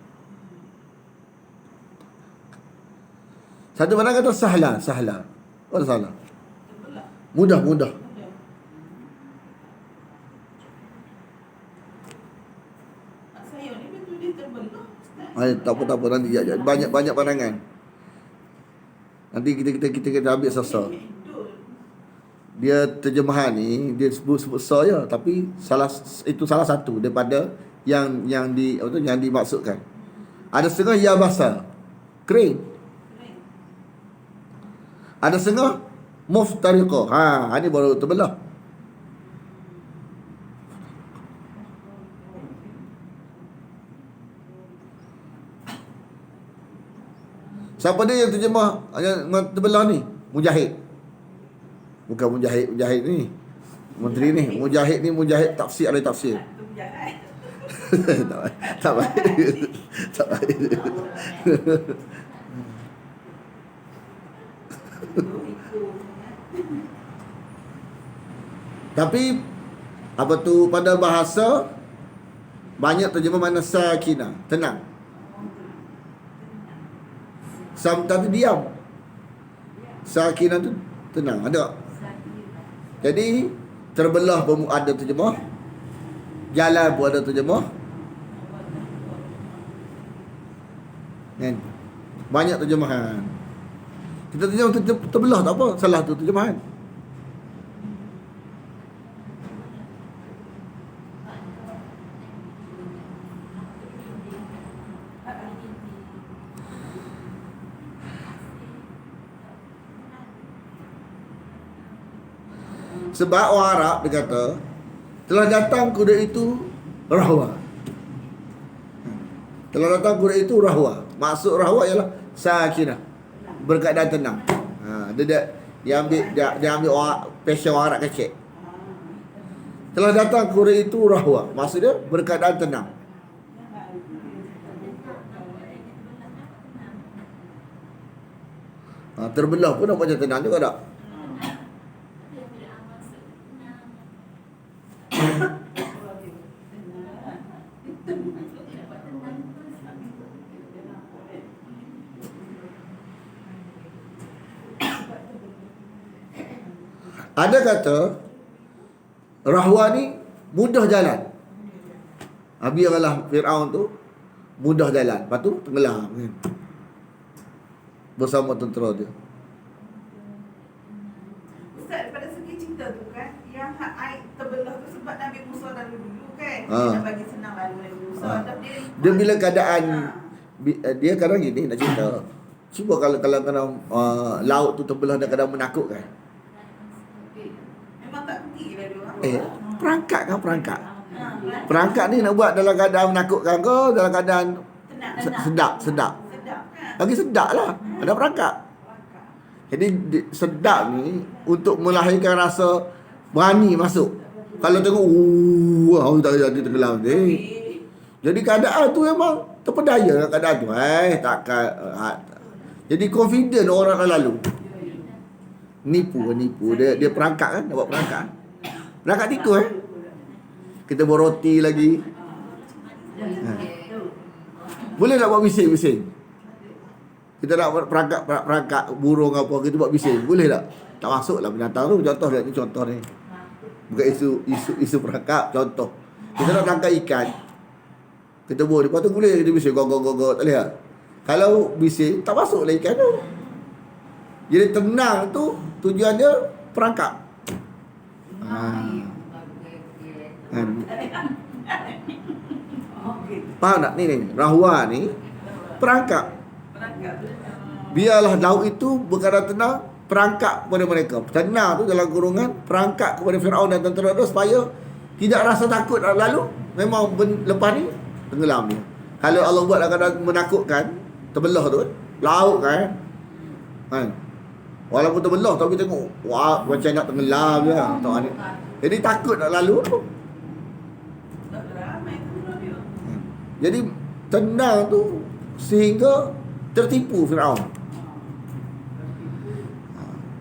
Satu mana kata sahla. Apa salah? Mudah. Saya ni betul dia terbelah. Tak apa nanti banyak pandangan. Nanti kita kena ambil sasa. Dia terjemahan ni dia sebut saya tapi salah satu daripada yang dimaksudkan. Ada setengah ya basah. Kering. Ada setengah muftariqah. Ini baru terbelah. Siapa dia yang terjemah yang terbelah ni? Mujahid. Bukan Mujahid ni. Menteri ni. Mujahid tafsir ada tafsir. Tak baik. Tapi apa tu pada bahasa banyak terjemah makna sakinah, tenang. Samta tu diam. Sakinah tu tenang, ada. Jadi terbelah ada terjemah Jalan pun ada terjemah. Kan? Banyak terjemahan. Kita terjemah terbelah tak apa, salah tu terjemahan. Sebab orang Arab dia kata telah datang kuda itu rahwa. Telah datang kuda itu rahwa. Maksud rahwa ialah sakinah, berkeadaan tenang. Dia ambil orang passion orang Arab kecil. Telah datang kuda itu rahwa. Maksud dia berkeadaan tenang. Terbelah pun nak macam tenang juga tak? Ada kata rahwa ni mudah jalan. Biarlah Fir'aun tu mudah jalan, lepas tu tenggelam kan, bersama tentera dia. Ustaz, daripada segi cerita tu kan, yang air terbelah tu sebab Nabi Musa lalu dulu kan. Dia nak bagi senang lalu Nabi Musa. Dia bila keadaan dia kadang gini nak cerita. Cuba kalau laut tu terbelah dan kadang menakutkan. Memang tak penting lah dia orang. Perangkat kan perangkat. Perangkat ni nak buat dalam keadaan menakutkan ke dalam keadaan sedap. Sedap kan? Lagi sedap lah. Ada perangkat. Jadi sedap ni untuk melahirkan rasa berani masuk. Kalau tengok aku tak jadi tenggelam ni. Jadi keadaan tu memang terpedaya dengan keadaan tu. Takkan jadi confident orang lalu. Nipu dia perangkat kan, nak buat perangkat. Perangkat tikus kita buat roti lagi. Boleh tak buat bising-bising? Kita nak buat perangkat burung apa, kita buat bising. Boleh tak? Tak masuk lah binatang tu. Contoh ni, contoh ni. Bukan isu perangkap, contoh. Kita nak tangkap ikan. Kita buat, lepas tu boleh kita bising, go, tak boleh tak? Kalau bising, tak masuk lah ikan tu. Jadi tenang tu tujuannya perangkap. Faham tak ni rahwa ni perangkap. Biarlah laut itu berkeadaan tenang, perangkap kepada mereka. Tenang tu dalam kurungan, perangkap kepada Firaun dan tentera dia supaya tidak rasa takut lalu. Memang lepas ni tenggelam dia. Kalau Allah buat kadang menakutkan, terbelah tu kan, laut kan. Walaupun terbelah tapi tengok wah macam nak tenggelam je. Jadi takut nak lalu tu. Jadi tenang tu sehingga tertipu Firaun.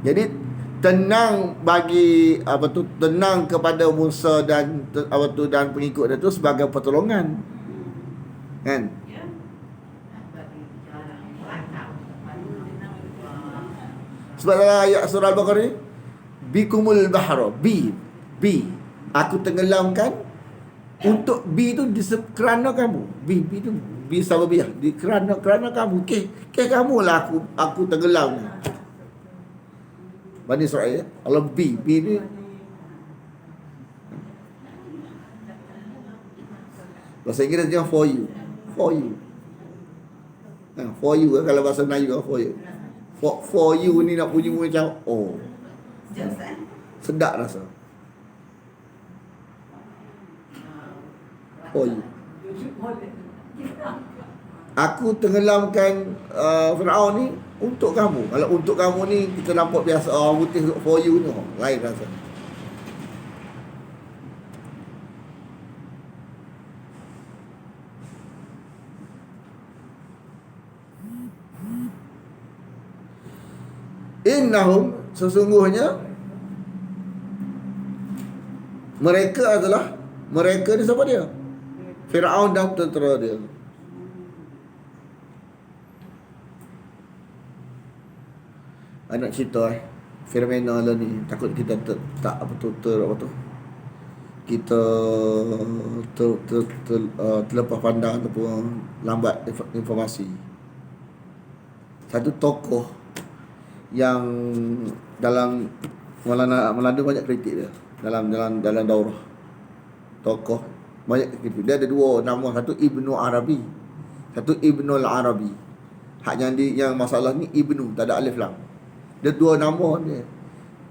Jadi tenang bagi tenang kepada Musa dan dan pengikut dia tu sebagai pertolongan. Kan? Sebab dalam ayat surah Al-Baqarah ni bikumul bahra, bi aku tenggelamkan untuk tu kerana kamu. Bi tu bi sababiyah, kerana kamu. Ke kamu lah aku tenggelam ni. Bani Israel Allah bi ni bahasa Inggeris dia for you. For you kalau bahasa Melayu for you. For you ni nak bunyi macam sedap rasa. For you. Aku tenggelamkan Firaun ni untuk kamu. Kalau untuk kamu ni kita nampak biasa putih for you ni lain rasa. Innahum sesungguhnya mereka ni siapa dia? Firaun dan tentera dia. Anak cerita fenomena lah ni, takut kita tak apa tu kita terlepas pandang ataupun lambat informasi. Satu tokoh yang dalam Melanda banyak kritik dia dalam daurah. Tokoh banyak kritik. Dia ada dua nama, satu Ibnu Arabi, satu Ibnul Arabi. Hak yang masalah ni Ibnu, tak ada alif lam. Dia dua nama dia.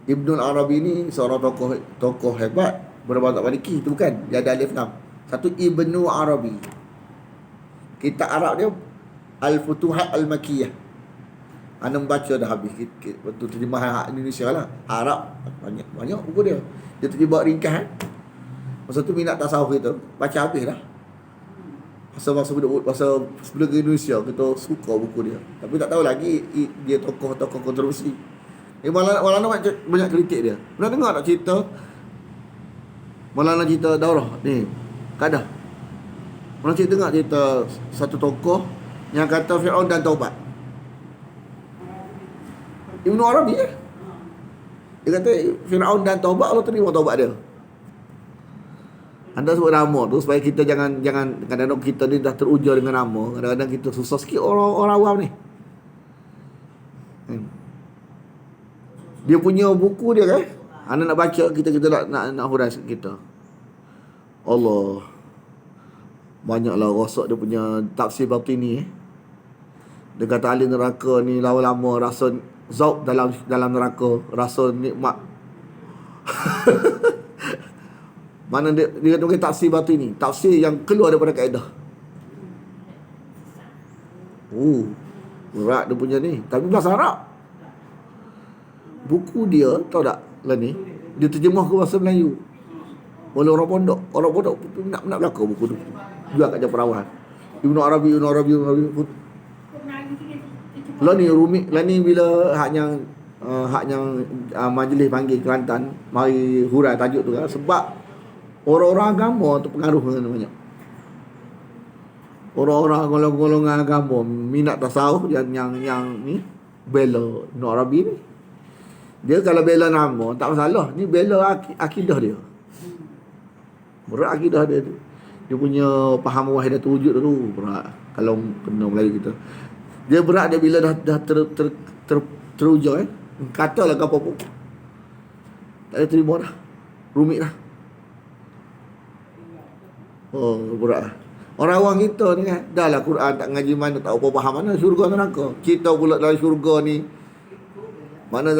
Ibnul Arabi ni seorang tokoh hebat bermazhab Maliki, tu bukan, dia ada alif lam. Satu Ibnu Arabi. Kitab Arab dia Al-Futuhat Al-Makkiyah. Ana membaca dah habis. Betul terjemahan hak Indonesia lah. Arab banyak buku dia. Dia terjemah ringkas. Masa tu minat tasawuf kita, baca habis dah. Masa sebelum ke Indonesia kita suka buku dia. Tapi tak tahu lagi dia tokoh kontroversi. Maulana banyak kritik dia. Pernah dengar tak cerita Maulana cerita daurah ni? Kadah. Pernah dengar cerita satu tokoh yang kata Fir'aun dan taubat. Ibnu Arabi dia kata Fir'aun dan taubat, Allah terima taubat dia. Anda sebut nama tu supaya kita jangan kadang-kadang kita ni dah teruja dengan nama, kadang-kadang kita susah sikit orang awam ni. Dia punya buku dia kan, anda nak baca, kita nak hurai kita. Allah, banyaklah rosak dia punya tafsir batini. Dia kata ahli neraka ni lama-lama rasa zauq dalam neraka, rasa nikmat. Mana dia kata mungkin tafsir batini, tafsir yang keluar daripada kaedah. Berat dia punya ni, tapi bahasa Arab. Buku dia, tahu tak lah ni, dia terjemah ke bahasa Melayu oleh orang pondok nak belaka buku tu. Jual kat Japarawan. Ibnu Arabi. Lah ni rumit, lah ni bila hak yang majlis panggil Kelantan mari hurai tajuk tu kan, sebab orang-orang agama tu pengaruh dengan banyak. Orang-orang golongan agama minat tasawuf yang ni bela Ibnu Arabi ni. Dia kalau bela nama tak masalah, ni bela akidah dia. Berat akidah dia tu. Dia punya faham wahidatul wujud tu berat kalau kena Melayu kita. Dia berat dia bila dah teruja katalah apa pun tak ada terima dah, rumit dah. Berat lah. Orang awam kita ni kan, dah lah Quran tak ngaji mana, tak apa faham mana syurga neraka. Kita pula dalam syurga ni, mana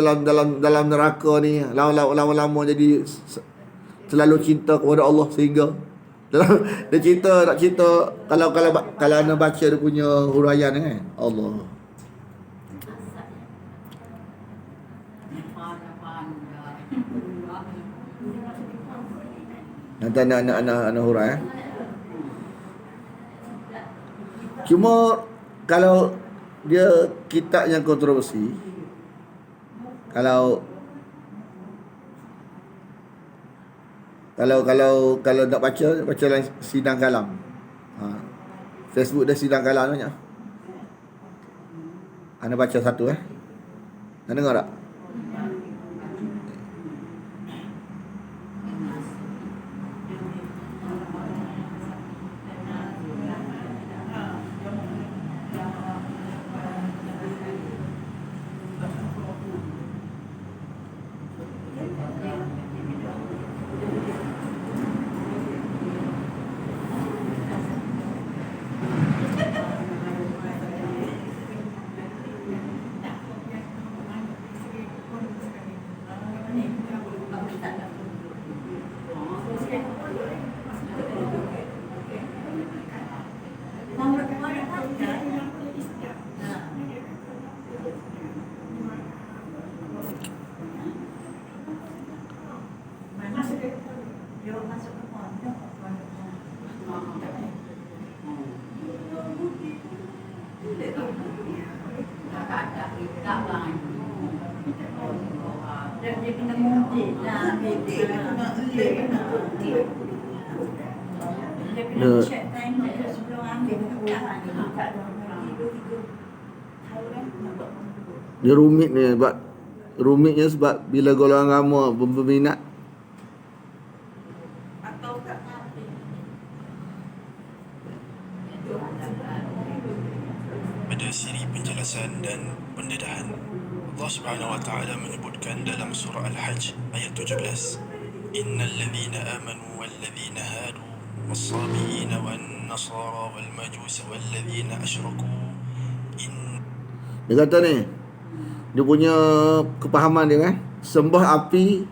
dalam neraka ni lama-lama jadi selalu cinta kepada Allah sehingga dia nak cerita kalau anda baca dia punya huraian kan, Allah. Nanti anak hurai. Cuma kalau dia kitab yang kontroversi, kalau nak baca dalam sidang kalam. Facebook dia sidang kalam banyak. Anda baca satu Anda dengar tak? Dia kena mudik lah. Dia kena check time sebelum ambil Dia rumitnya sebab bila golongan agama berminat Allah Subhanahu wa taala menyebutkan dalam surah Al-Hajj ayat 17, innal ladzina amanu wal ladzina hadu was-sabiin wan nasara wal majus wal ladzina asyraku Dia kata ni, dia punya kepahaman dia kan, sembah api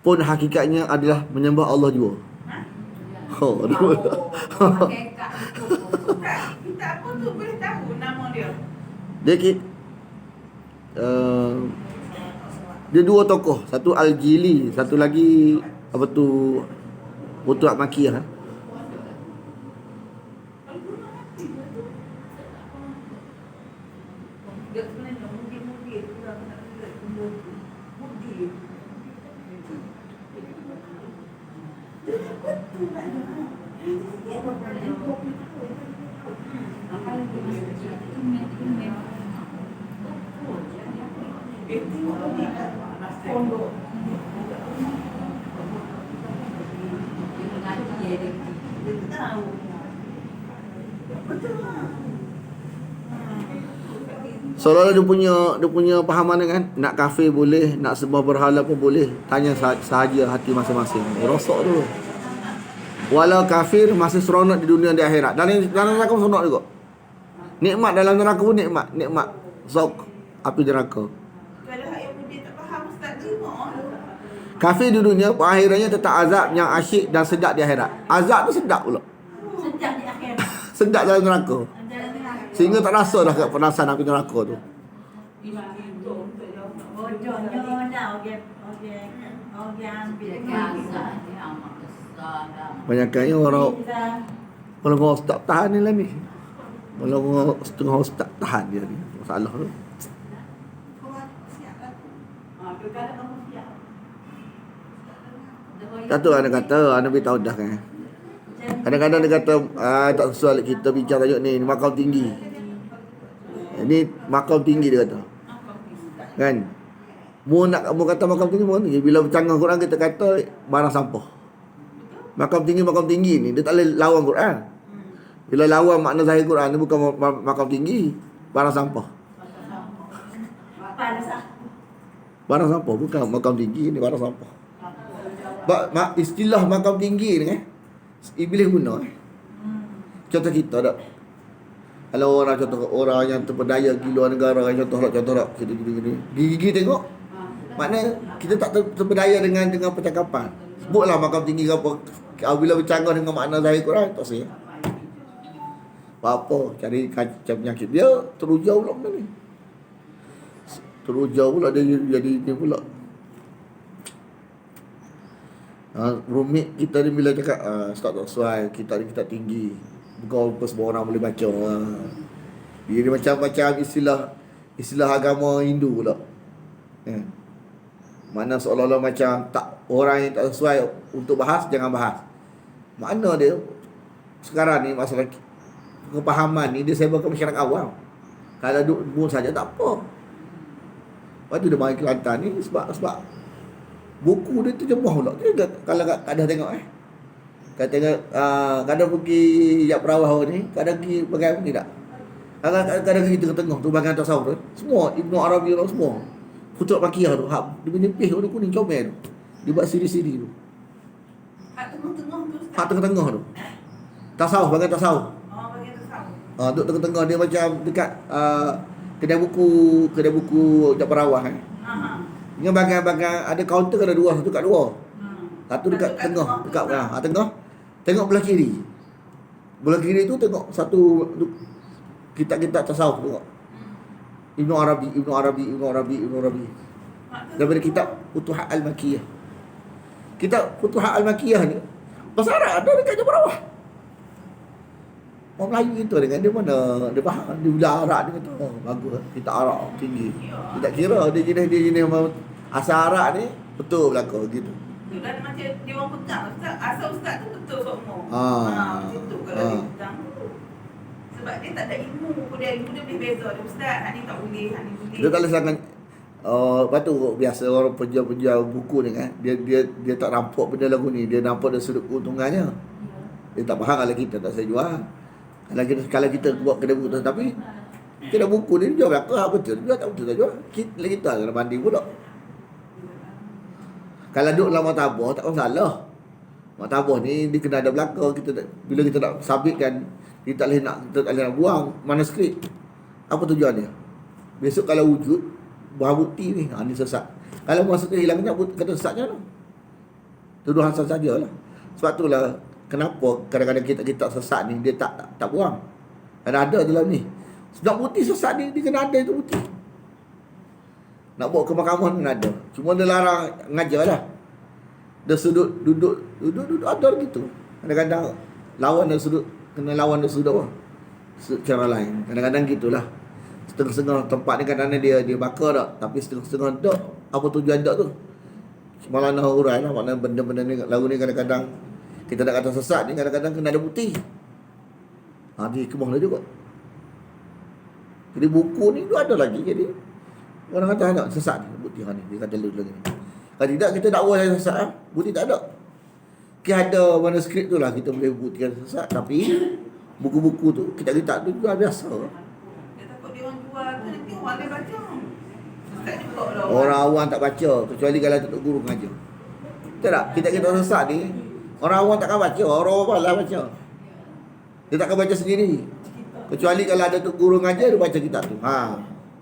pun hakikatnya adalah menyembah Allah juga. Oh, Hakikat itu. Kita apa tu boleh tahu nama dia? Dia dua tokoh, satu Al-Jili, satu lagi apa tu, Putra Makiyah. Dia sebenarnya mungkin kurang nak mudi. Tengok ni pondok. Dia tahu. Betul lah. Seolah-olah dia punya pahaman kan, nak kafir boleh, nak sembah berhala pun boleh. Tanya sahaja hati masing-masing. Rosok tu. Walau kafir masih seronok di dunia di akhirat. Dalam neraka pun seronok juga. Nikmat dalam neraka pun nikmat zauk api neraka. Kalau hak yang dia tak faham Ustaz terima. Kafir di dunia, akhirannya tetap azab yang asyik dan sedap di akhirat. Azab tu sedap pula. Sejak di akhir. Sedap dalam neraka. Jalan tengah. Sehingga tak rasa dah kat perasaan api neraka tu. Bodohnya dah orang ambil. Banyaknya orang kalau ustaz tahan ni lah ni. Kalau setengah ustaz tahan dia ni. Masalah tu. Satu ada kata, anda beritahu dah kan. Kadang-kadang dia kata tak sesuai kita bincang tajuk ni makam tinggi. Ini makam tinggi dia kata. Kan? Mu kata makam tinggi pun bila bercanggah Quran kita kata barang sampah. Makam tinggi ni dia tak boleh lawan Quran. Bila lawan makna zahir Quran ni bukan makam tinggi, barang sampah. Barang sampah bukan makam tinggi ni, barang sampah. Istilah makam tinggi ni Iblis guna Contoh kita tak. Kalau orang yang terpedaya di luar negara, contoh tak gigi tengok. Maknanya kita tak terpedaya dengan percakapan. Sebutlah makam tinggi ke apa. Bila bercanggah dengan makna zahir Quran tak saya. Apa cari kacau penyakit dia terujau pula benda ni. Terujau pula dia jadi dia pula. Rumit kita ni bila cakap Ustaz tak sesuai, kita tinggi, bukan apa semua orang boleh baca. Dia macam-macam istilah agama Hindu pula. Mana seolah-olah macam tak, orang yang tak sesuai untuk bahas jangan bahas. Mana dia sekarang ni masalah kepahaman ni dia sebarkan masyarakat awam. Kalau duduk saja tak apa. Lepas tu dia mari Kelantan ni sebab buku dia terjemah pula. Kalau kadang tengok kadang pergi Yak Perawah ni, kadang pergi pakai apa ni tak. Kadang pergi tengah-tengah tu bahagian tasawuf tu. Semua Ibnu Arabi orang semua. Putra Makiyah tu, dia menipis warna kuning comel tu. Dia buat siri-siri tu. Hak tengah-tengah tu Ustaz. Hak tengah-tengah tu. Tasawuf, bahagian tasawuf. Bagian tasawuf. Duduk tengah-tengah dia macam dekat kedai buku Yak Perawah Dengan bahagian ada kaunter ada dua, satu kat luar. Satu dekat tengah, dekat tengah. Tengok belah kiri. Belah kiri tu tengok satu kitab-kitab tasawuf tengok. Ibnu Arabi. Daripada kitab Futuhat Al-Makkiyah. Kitab Futuhat Al-Makkiyah ni bahasa Arab ada dekat Yak Perawah. Orang Melayu itu dengan dia mana dia faham, dia bila Arab dia kata bagus kita Arab tinggi. Dia tak kira dia jenis asal Arab ni betul berlaku gitu. Tu kan macam dia orang pegang Ustaz. Asal Ustaz tu betul semua. Macam tu kalau dia pegang. Sebab dia tak ada ilmu. Dia boleh beza dia Ustaz. Hak ni tak boleh, hak ni boleh. Dia tak boleh sangat lepas tu biasa orang penjual buku ni kan, dia tak nampak benda lagu ni, dia nampak dari sudut keuntungannya. Dia tak faham kalau kita tak saya jual. Kalau kita buat kedai buku tu, tapi Kena buku ni jual belakang betul. Jual tak betul tak jual. Kita kena banding pula. Kalau duduk dalam martabah tak masalah. Martabah ni dia kena ada belakang. Bila kita nak sabitkan, kita tak boleh nak buang manuskrip. Apa tujuan dia? Besok kalau wujud buah bukti ni, ni sesat. Kalau maksudnya hilang kata sesatnya lah. Tuduhan sajalah. Sebab itulah kenapa kadang-kadang kita sesat ni dia tak buang. Ada dalam ni. Sebab bukti sesat ni dia kena ada itu bukti. Nak bawa ke mahkamah kena ada. Cuma dia larang ngajar lah. Dia duduk ada gitu. Kadang-kadang lawan dia sudut kena lawan dia sudut apa? Cara lain. Kadang-kadang gitulah. Setengah-setengah tempat ni kadang-kadang dia bakar tak. Tapi setengah-setengah tak. Apa tujuan tak tu? Malah nak urai lah. Maknanya benda-benda ni lagu ni kadang-kadang kita nak kata sesat ni kadang-kadang kena ada bukti. Dia hikmah lah juga. Jadi buku ni tu ada lagi. Jadi orang kata nak sesat ni bukti ni. Dia kata dulu lagi ni. Kalau tidak kita dakwa yang sesat, bukti tak ada. Kita ada manuskrip tu lah kita boleh buktikan sesat. Tapi buku-buku tu kita tu juga biasa. Dia takut dia orang jual tu nanti orang lain baca. Ustaz juga lah. Orang awam tak baca kecuali kalau Tok Guru mengajar. Betul tak? Kita sesat ni orang awam takkan baca, orang awam lah baca. Dia takkan baca sendiri. Kecuali kalau ada Tok Guru mengajar dia baca kitab tu.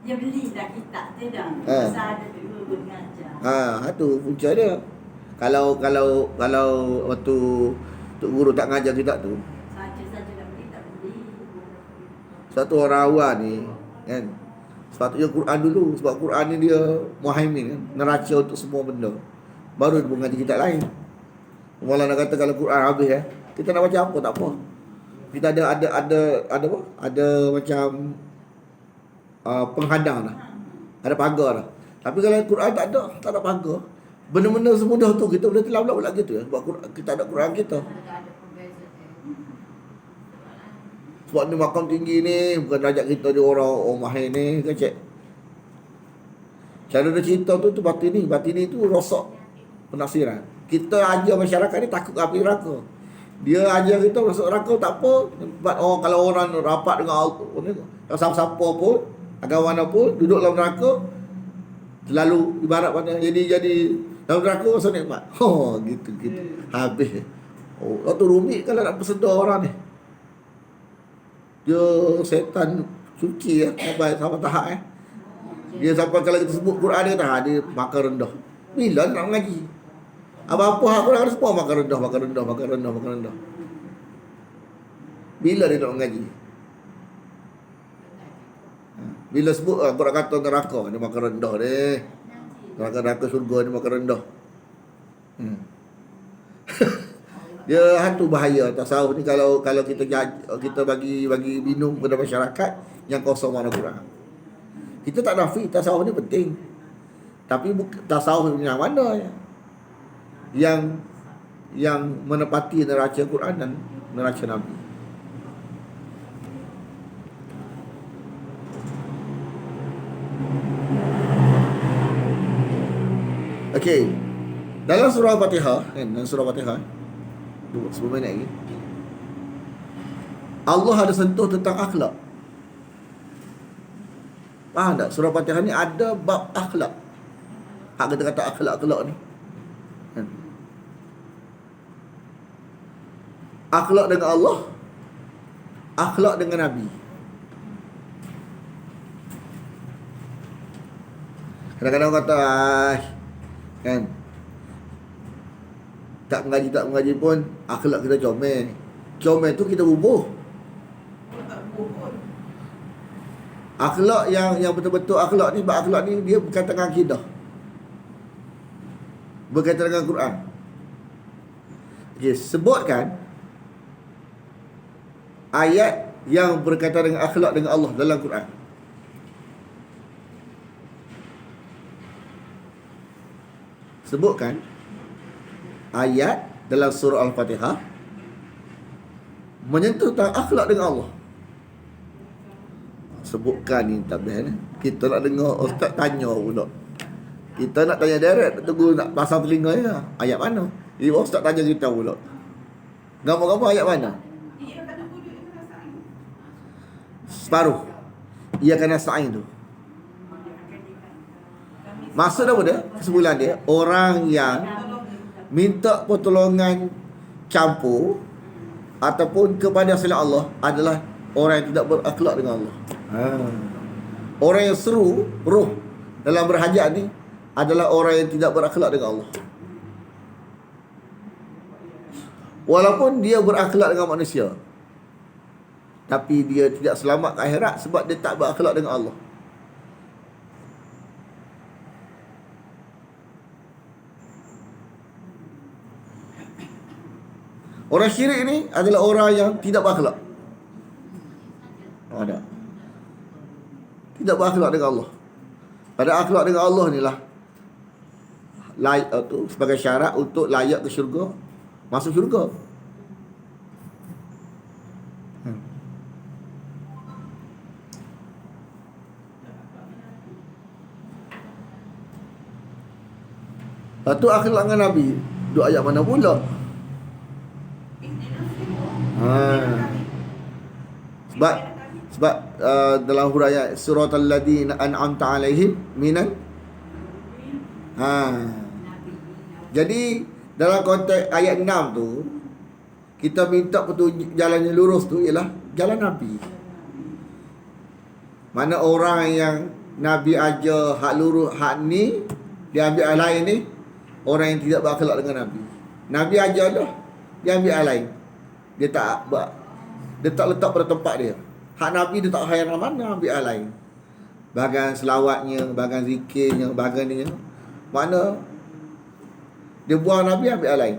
Dia beli dah kitab tu dah. Ha. Pasal ada guru mengajar. Tu punca dia. Kalau waktu Tok Guru tak ngajar kitab tu, Saja-saja nak beli tak beli. satu orang awam ni kan, sepatutnya Quran dulu. Sebab Quran ni dia muhaimin kan, neraca untuk semua benda. Baru dia mengaji kitab lain. Malah nak kata kalau Quran habis kita nak baca apa tak apa. Kita ada apa? Ada macam penghadang dah. Ada pagar dah. Tapi kalau Quran tak ada pagar. Benda-benda semudah tu kita boleh telah pula gitu ya. Sebab kita ada Quran kita. Sebab ni makam tinggi ni bukan darjat kita dia orang mahir ni ke cek. Cara dia cerita tu batini tu rosak penafsiran. Kita ajar masyarakat ni takut api neraka. Dia ajar kita masuk neraka tak apa. Sebab kalau orang rapat dengan siapa-siapa pun, agama mana pun duduk dalam neraka, terlalu ibarat pada jadi dalam neraka rasa nikmat. Gitu. Habis. Waktu rumit kalau nak bersedar orang ni. Dia setan suci sampai tahap Dia sampai kalau kita sebut Quran dia kata dia makan rendah. Bila nak mengaji? Apa-apa aku nak semua makan rendah. Bila dia nak mengaji? Bila sebut aku nak kata neraka dia makan rendah dia. Neraka surga dia makan rendah. Dia hantu bahaya tasawuf ni kalau kita bagi minum kepada masyarakat yang kosong mana Quran. Kita tak nafi tasawuf ni penting. Tapi tasawuf yang mana yang menepati neraca Quran dan neraca Nabi. Okey. Dalam surah Al-Fatihah, dalam surah Al-Fatihah 10 minit lagi. Allah ada sentuh tentang akhlak. Faham tak? Surah Al-Fatihah ni ada bab akhlak. Hak kita kata akhlak ni. Akhlak dengan Allah, akhlak dengan Nabi. Kadang-kadang orang kata kan, tak mengaji pun akhlak kita comel tu kita bubuh. Akhlak yang betul-betul akhlak ni, sebab akhlak ni dia berkaitan dengan akidah, berkaitan dengan Quran. Okey, sebutkan ayat yang berkaitan dengan akhlak dengan Allah dalam Quran. Sebutkan ayat dalam surah Al-Fatihah menyentuh tentang akhlak dengan Allah. Sebutkan ni tak boleh. Kita nak dengar ustaz tanya pula. Kita nak tanya direct, tunggu nak pasang telinga ya. Ayat mana? Ustaz tanya kita pula. Gambar-gambar ayat mana? Iya, tak nak kudu perasaan. Separuh. ia kena sa'i tu. Maksud apa dia? Kesimpulan dia, orang yang minta pertolongan campur ataupun kepada selain Allah adalah orang yang tidak berakhlak dengan Allah. Orang yang seru roh dalam berhajat ni adalah orang yang tidak berakhlak dengan Allah. Walaupun dia berakhlak dengan manusia, tapi dia tidak selamat ke akhirat sebab dia tak berakhlak dengan Allah. Orang syirik ni adalah orang yang tidak berakhlak. Ada. Tidak berakhlak dengan Allah. Pada akhlak dengan Allah ni lah layak tu sebagai syarat untuk layak ke syurga, masuk syurga. Lepas tu akhlak dengan Nabi, duk ayat mana pula? Sebab dalam huraian suratul ladzina an'amta alaihim minan jadi dalam konteks ayat 6 tu kita minta petunjuk jalan yang lurus tu ialah jalan Nabi. Mana orang yang Nabi ajar hak lurus, hak ni dia ambil hal lain ni, orang yang tidak berakhlak dengan Nabi. Nabi ajar dah, dia ambil hal lain. Dia tak letak pada tempat dia. Hak Nabi dia tak hayal mana, ambil hal lain. Bahagian selawatnya, bahagian zikirnya, bahagian ni. Mana dia buang Nabi, ambil hal lain.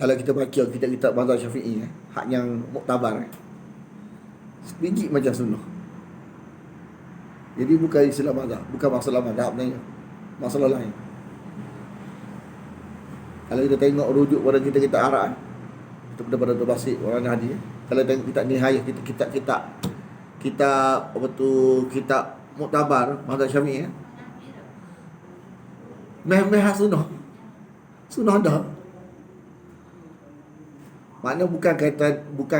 Kalau kita baca kitab-kitab mazhab Syafi'i, hak yang muktabar, sebiji macam sunnah. Jadi bukan istilah mazhab, bukan masalah mazhab sebenarnya, masalah lain. Kalau kita tengok rujuk pada kita Arab, kita pada tu Basit orang Hadi. Kalau tengok kitab Nihayah, kitab apa tu, kitab muktabar mazhab Syafi'i, meh sunnah. Sunnah dah. Makna bukan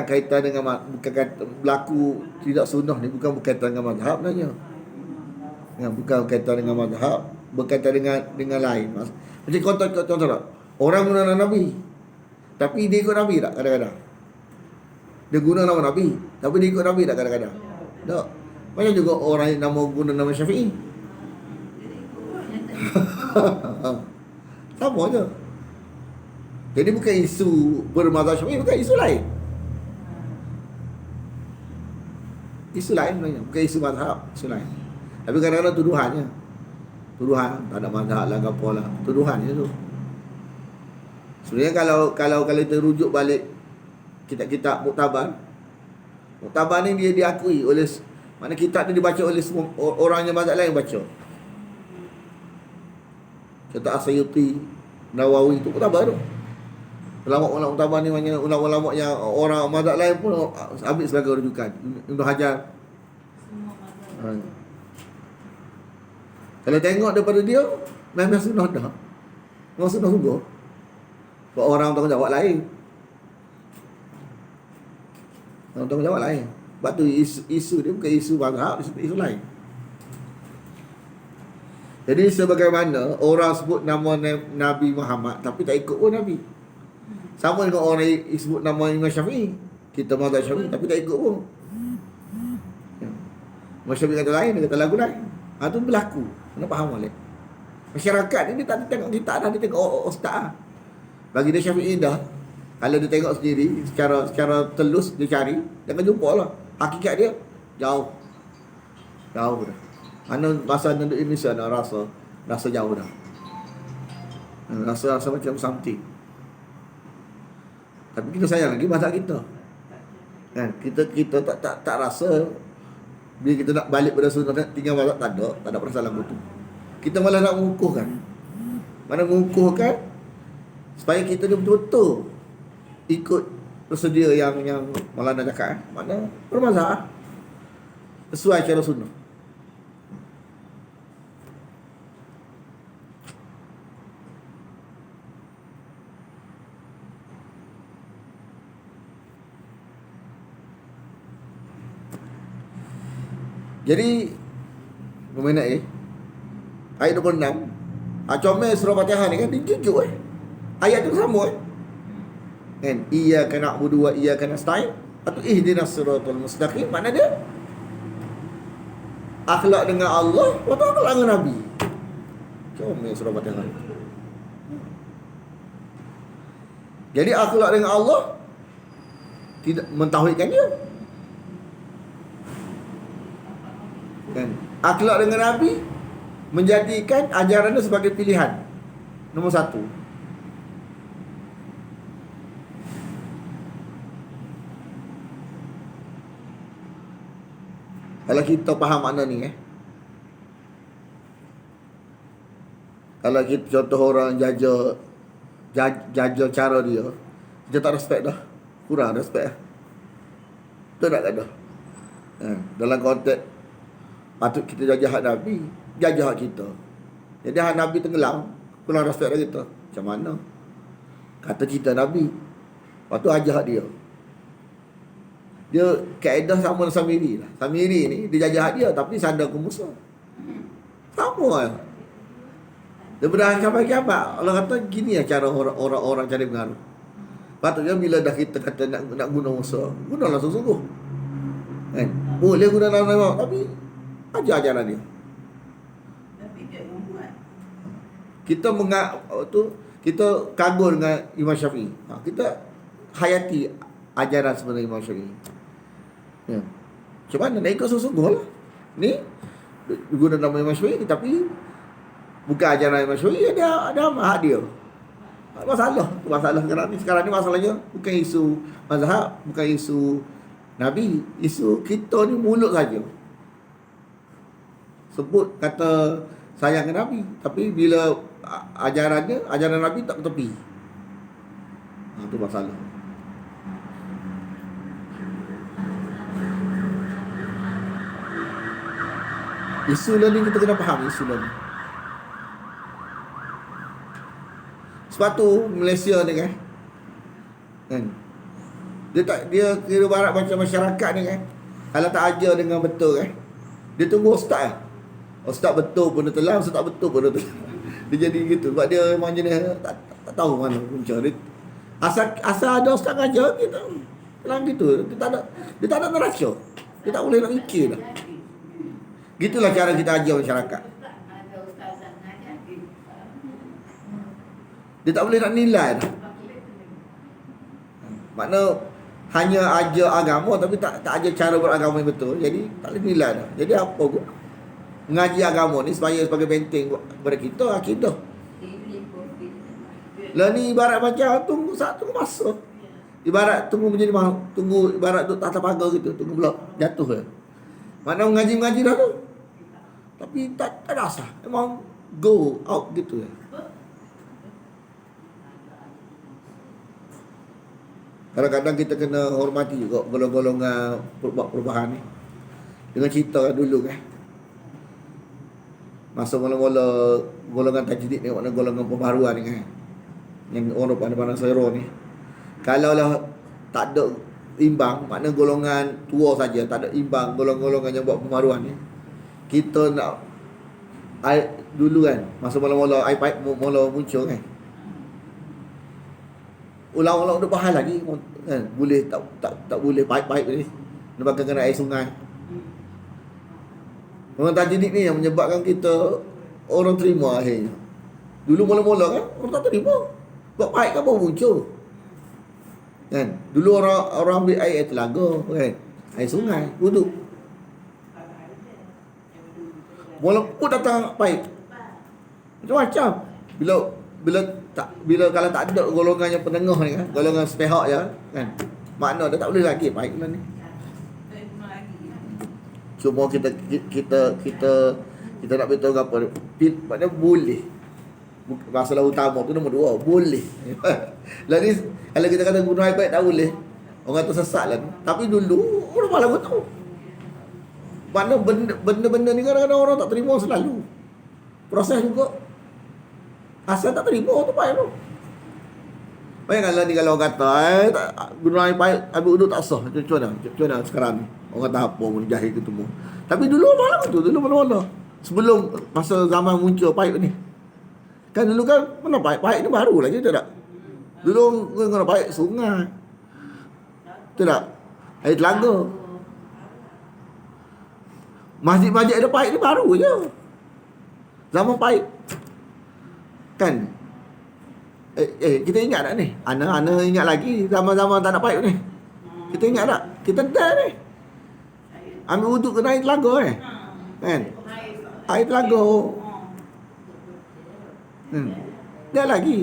kaitan dengan berlaku tidak sunnah ni bukan berkaitan dengan mazhab sebenarnya. Bukan berkaitan dengan mazhab, berkaitan dengan lain. Macam contoh tak? Orang guna nama Nabi, tapi dia ikut Nabi tak kadang-kadang? Dia guna nama Nabi, tapi dia ikut Nabi tak kadang-kadang? Tak. Macam juga orang yang guna nama Syafi'i. Sama je. Jadi bukan isu bermazhab Syafi'i, bukan isu lain. Isu lain sebenarnya, bukan isu mazhab, isu lain. Tapi kadang-kadang tuduhannya. Tuduhan, tak ada mazhab lah, apa lah. Tuduhan je tu. Sebenarnya kalau kita rujuk balik kitab-kitab muktabar. Muktabar ni dia diakui oleh, mana kitab ni dibaca oleh semua orang yang mazhab lain baca. Contoh As-Sayyuti, Nawawi tu muktabar tu. Ulama-ulama muktabar ni banyak ulama-ulama yang orang mazhab lain pun ambil sebagai rujukan. Ibnu Hajar. Kalau tengok daripada dia, memang sunnah dah. Memang sunnah sungguh. Buat orang tanggungjawab lain. Orang tanggungjawab lain. Sebab tu isu dia bukan isu mazhab, isu lain. Jadi sebagaimana orang sebut nama Nabi Muhammad tapi tak ikut pun Nabi. Sama dengan orang yang sebut nama Imam Syafi'i, kita mazhab Syafi'i tapi tak ikut pun. Imam Syafi'i kata lain, dia kata lagu lain. Itu berlaku. Kena faham balik. Masyarakat ni dia tak tengok kita dah, dia tengok ustaz. Bagi dia Syafi'i dah. Kalau dia tengok sendiri secara telus dia cari, dia akan jumpa lah. Hakikat dia jauh. Jauh dah. Mana bahasa duduk Indonesia nak rasa jauh dah. Rasa macam something. Tapi kita sayang lagi bahasa kita. Kan kita tak rasa bila kita nak balik pada sunnah tinggal bahasa tak ada perasaan betul. Kita malah nak mengukuhkan. Mana mengukuhkan supaya kita ni betul-betul ikut tersedia yang Maulana cakap mana bermasalah. Sesuai cara sunnah. Jadi berminat ayat 26 comel surah Fatihah ni kan dijujuk ayat tu sama kan, iyyaka na'budu wa iyyaka nasta'in atau ihdinas siratal mustaqim. Makna dia akhlak dengan Allah atau akhlak dengan Nabi. Comel surah Fatihah. Jadi akhlak dengan Allah tidak mentauhidkan dia kan. Akhlak dengan Nabi menjadikan ajarannya sebagai pilihan nombor 1. Kalau kita faham makna ni kalau kita contoh orang jajah cara dia, kita tak respect dah, kurang respect betul tak ada dalam konteks patut kita jajah hak Nabi, jajah hak kita. Jadi hak Nabi tenggelam, kurang respect dah kita. Macam mana? Kata kita Nabi, lepas tu ajah hak dia. Dia kaedah sama dengan Samiri lah. Samiri ni dia jajah hak dia tapi sadar ke Musa. Sama lah. Dia berakhir sampai kiamat. Allah kata gini lah cara orang-orang cari pengaruh. Patutnya bila dah kita kata nak guna Musa, gunalah sungguh-sungguh kan? Boleh guna nama tapi ajar ajaran dia. Tapi dia membuat. Kita kagum dengan Imam Syafi'i. Kita hayati ajaran sebenarnya Imam Syafi'i. Ya. Macam mana nak ikut sungguh-sungguh lah. Ni guna nama Imam Syafi'i tapi bukan ajaran Imam Syafi'i, ada hak dia. Masalah sekarang ni masalahnya bukan isu mazhab, bukan isu Nabi, isu kita ni mulut saja. Sebut kata sayang ke Nabi, tapi bila ajaran Nabi tak ke tepi. Itu masalah. Isu learning kita kena faham isu learning. Sebab tu Malaysia ni kan dia kira barat macam masyarakat ni kan, kalau tak ajar dengan betul kan, dia tunggu ustaz ustaz betul pun dia telah, ustaz tak betul pun dia telah. Dia jadi gitu sebab dia memang jenis tak tahu mana punca dia. Asal ada ustaz ajar kita telah gitu, dia tak ada neraca, dia tak boleh nak mikir dah. Gitulah cara kita ajar masyarakat. Dia tak boleh nak nilai dah. Makna hanya ajar agama tapi tak ajar cara beragama yang betul. Jadi tak boleh nilai dah. Jadi apa pun mengaji agama ni sebagai benteng kepada kita akidah. Lah ni ibarat macam tunggu masa. Ibarat tunggu menjadi tunggu ibarat duduk atas pagar gitu, tunggu pula jatuh je. Makna mengaji dah tu. Tapi tak ada asah. Memang go out gitu je. Kadang-kadang kita kena hormati juga golongan-golongan perubahan ni. Dengan cerita dulu kan. Masa mula-mula golongan tajdid ni, makna golongan pembaharuan ni kan. Yang orang pandang-pandang selera ni. Kalau lah tak ada imbang, makna golongan tua saja, tak ada imbang golongan-golongan yang buat pembaharuan ni. Kita nak dulu kan, masa mula-mula iPad mula muncul kan. Ulang-ulang duk bahas lagi kan, boleh tak boleh baik-baik ni menyebabkan kena air sungai. Orang tajdid ni yang menyebabkan kita orang terima akhirnya. Dulu mula-mula kan orang tak terima. Buat baik kan baru muncul. Kan? Dulu orang ambil air telaga kan, air sungai, wuduk. Walaupun datang baik. Macam-macam. Bila kalau tak ada golongan yang penengah ni kan, golongan sepihak je kan, makna dia tak boleh lagi baik lah ni. Cuma kita nak beritahu apa, maknanya boleh. Masalah utama tu nombor 2, boleh. Lah ni kalau kita kata guna iPad tak boleh, Orang tersesat lah. Tapi dulu orang malah tahu. Mana benda-benda ni kadang-kadang orang tak terima selalu. Proses juga. Asal tak terima tu payah tu. Bayangkanlah ni kalau orang kata guna air pahit ambil uduk tak sah. Macam mana sekarang ni. Orang kata apa pun jahil ketemu. Tapi dulu malah tu. Dulu mana-mana. Sebelum masa zaman muncul pahit ni. Kan dulu kan mana pahit ni baru lagi tak? Dulu guna pahit sungai. Betul tak? Air telaga. Masjid-masjid ada pahit ni baru je. Zaman pahit. Kan? Kita ingat tak ni? Ana ingat lagi zaman-zaman tak nak pahit ni. Kita ingat tak? Kita dah ni. Ambil wuduk kena air telaga kan? Air telaga. Dah lagi.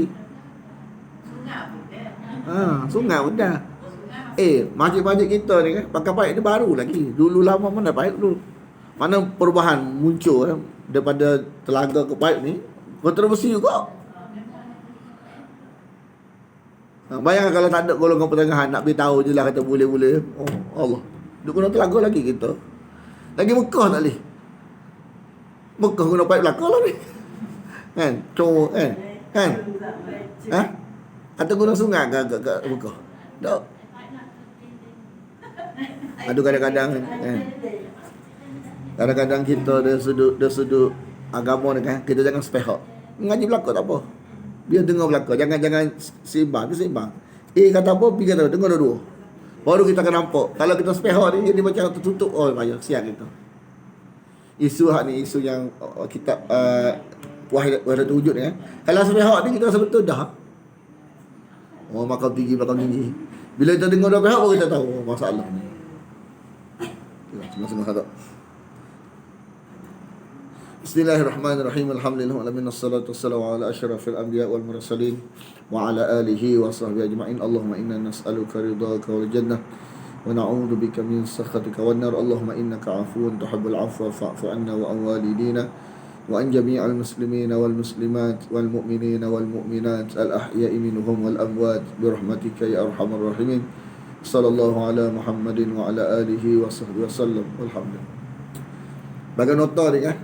Sungai pun dah. Masjid-masjid kita ni kan pakai pahit ni baru lagi. Dulu lama mana pahit dulu. Mana perubahan muncul daripada telaga ke pahit ni. Kontroversi juga. Bayangkan kalau tak ada golongan pertengahan nak beritahu je lah kata boleh-boleh. Oh Allah. Duk guna telaga lagi kita. Lagi Mekah tak boleh. Mekah guna pahit belakang lah ni. Kan? Cuma kan? Atau guna sungai ke Mekah? Tak. Aduh kadang-kadang kan. Kadang-kadang kita dari sudut agama ni kan, kita jangan sepihak. Ngaji belakang tak apa. Biar dengar belakang. Jangan seimbang. Kata apa, B kata dengar dua-dua. Baru kita akan nampak. Kalau kita sepihak ni, jadi macam tertutup. Oh, payah, siang kita. Isu hak ni, isu yang kitab Wahdatul Wujud ni kan. Kalau sepihak ni, kita rasa betul dah. Oh, makam tinggi. Bila kita dengar dua pihak, baru kita tahu. Oh, masalah ni. Semua-semua tak. Bismillahirrahmanirrahim. Alhamdulillah alamin wassalatu wassalamu ala asyrafil anbiya wal mursalin wa ala alihi wa sahbihi ajma'in. Allahumma inna nas'aluka ridhaka wal jannah wa na'udzu bika min sakhatika wan nar. Allahumma innaka 'afuwun tuhibbul 'afwa fa'fu 'anna wa an walidina wa an jami'al muslimina wal muslimat wal mu'minina wal mu'minat al ahya'i minhum wal amwat bi rahmatika ya arhamar rahimin. Sallallahu ala Muhammadin wa ala alihi wa sahbihi wasallam. Alhamdulillah. Bagai nota ni kan.